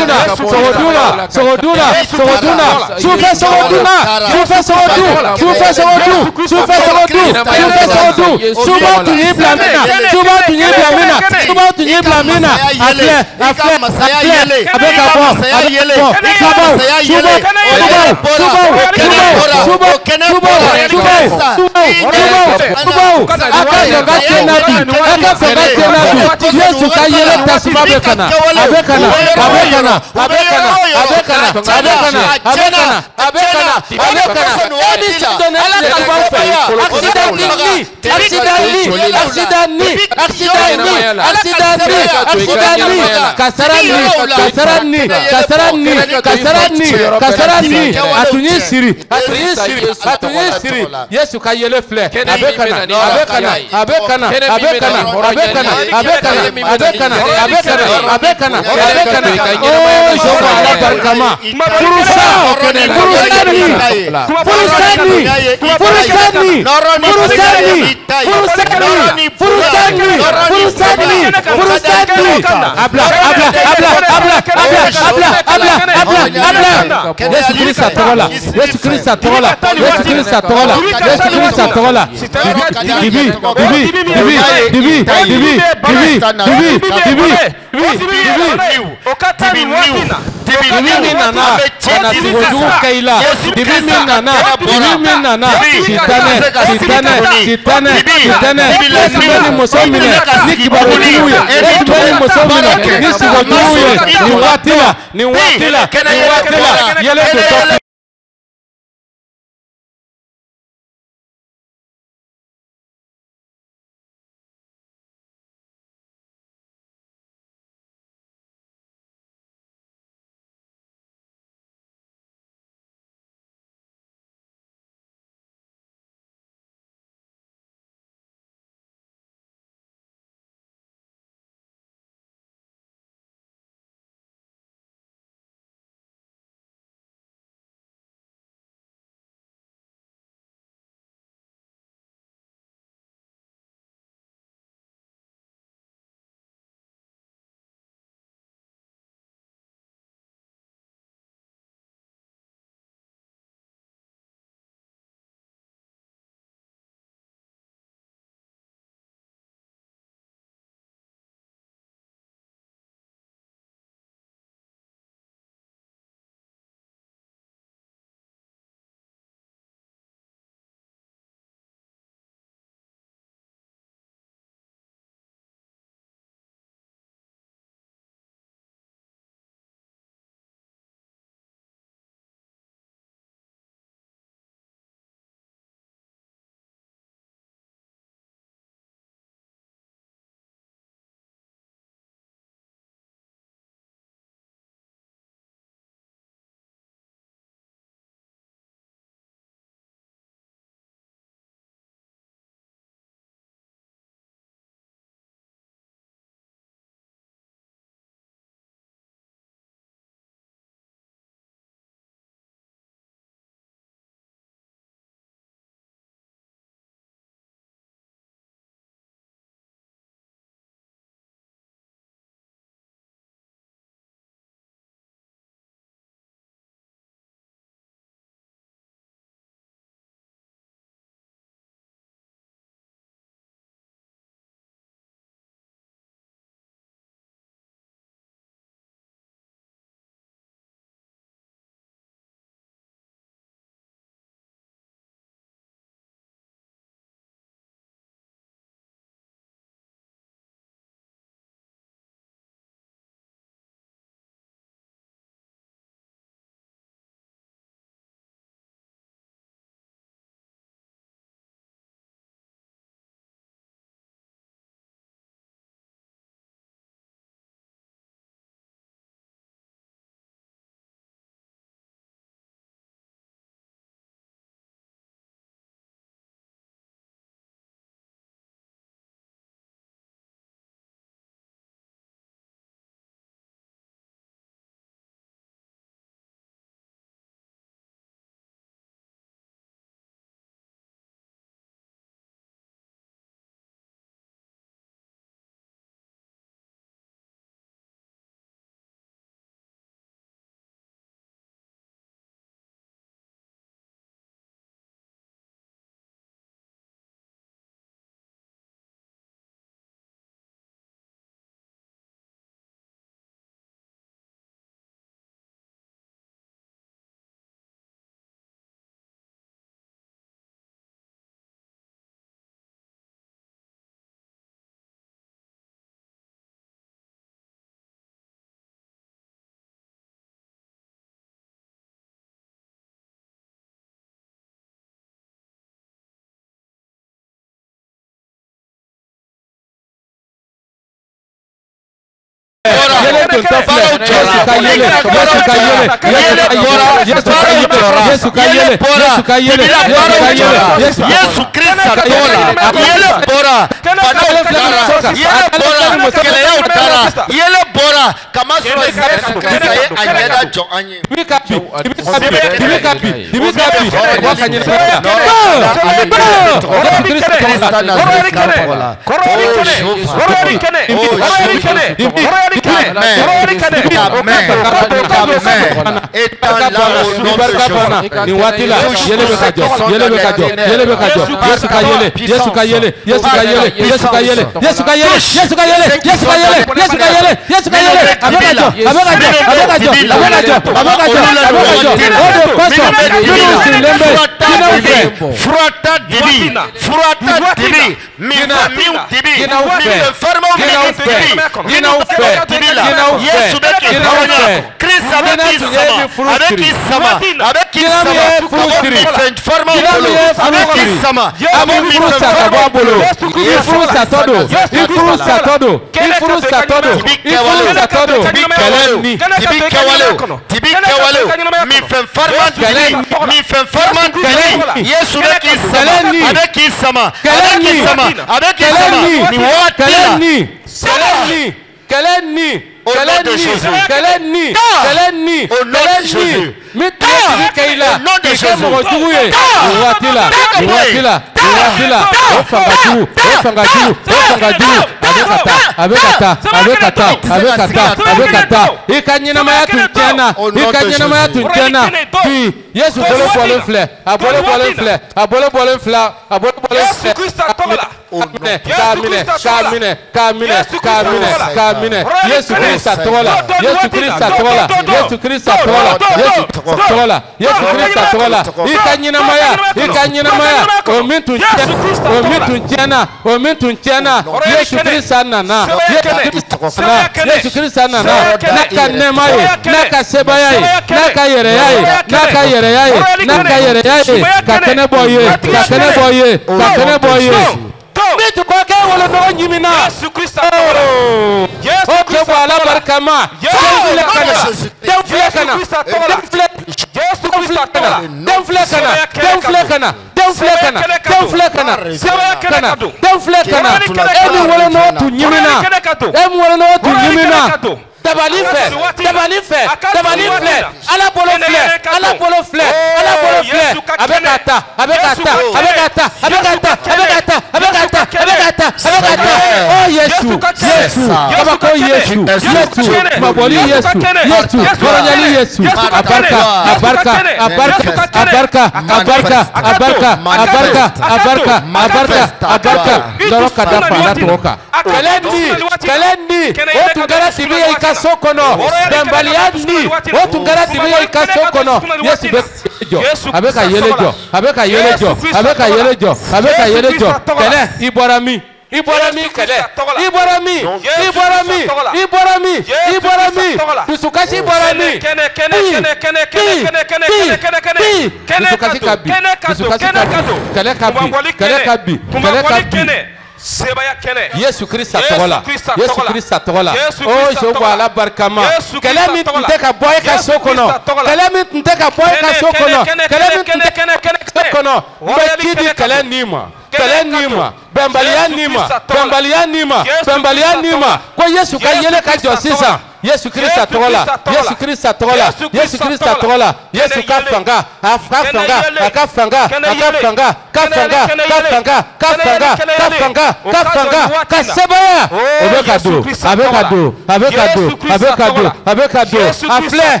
Yesu Christ atola. Yesu Christ atola. Oh, je vois la barkama. Kelemi nteka boy ka sokono. Kelemi nteka boy ka sokono. Kelemi nteka sokono. Mbekidi kelenima. Kelenima. Bembalianima. Bembalianima. Bembalianima. Kwa Yesu ka yele ka josisa. Yesu Christ atola. Yesu Christ atola. Yesu Christ atola. Yesu kafanga. Kafanga. Kafanga. Kafanga. Kafanga. Kafanga. Kafanga. Kafanga. Kafanga. Kasebaya. Avec cadeau. Avec cadeau. Avec cadeau. Avec cadeau. Avec cadeau. Afle.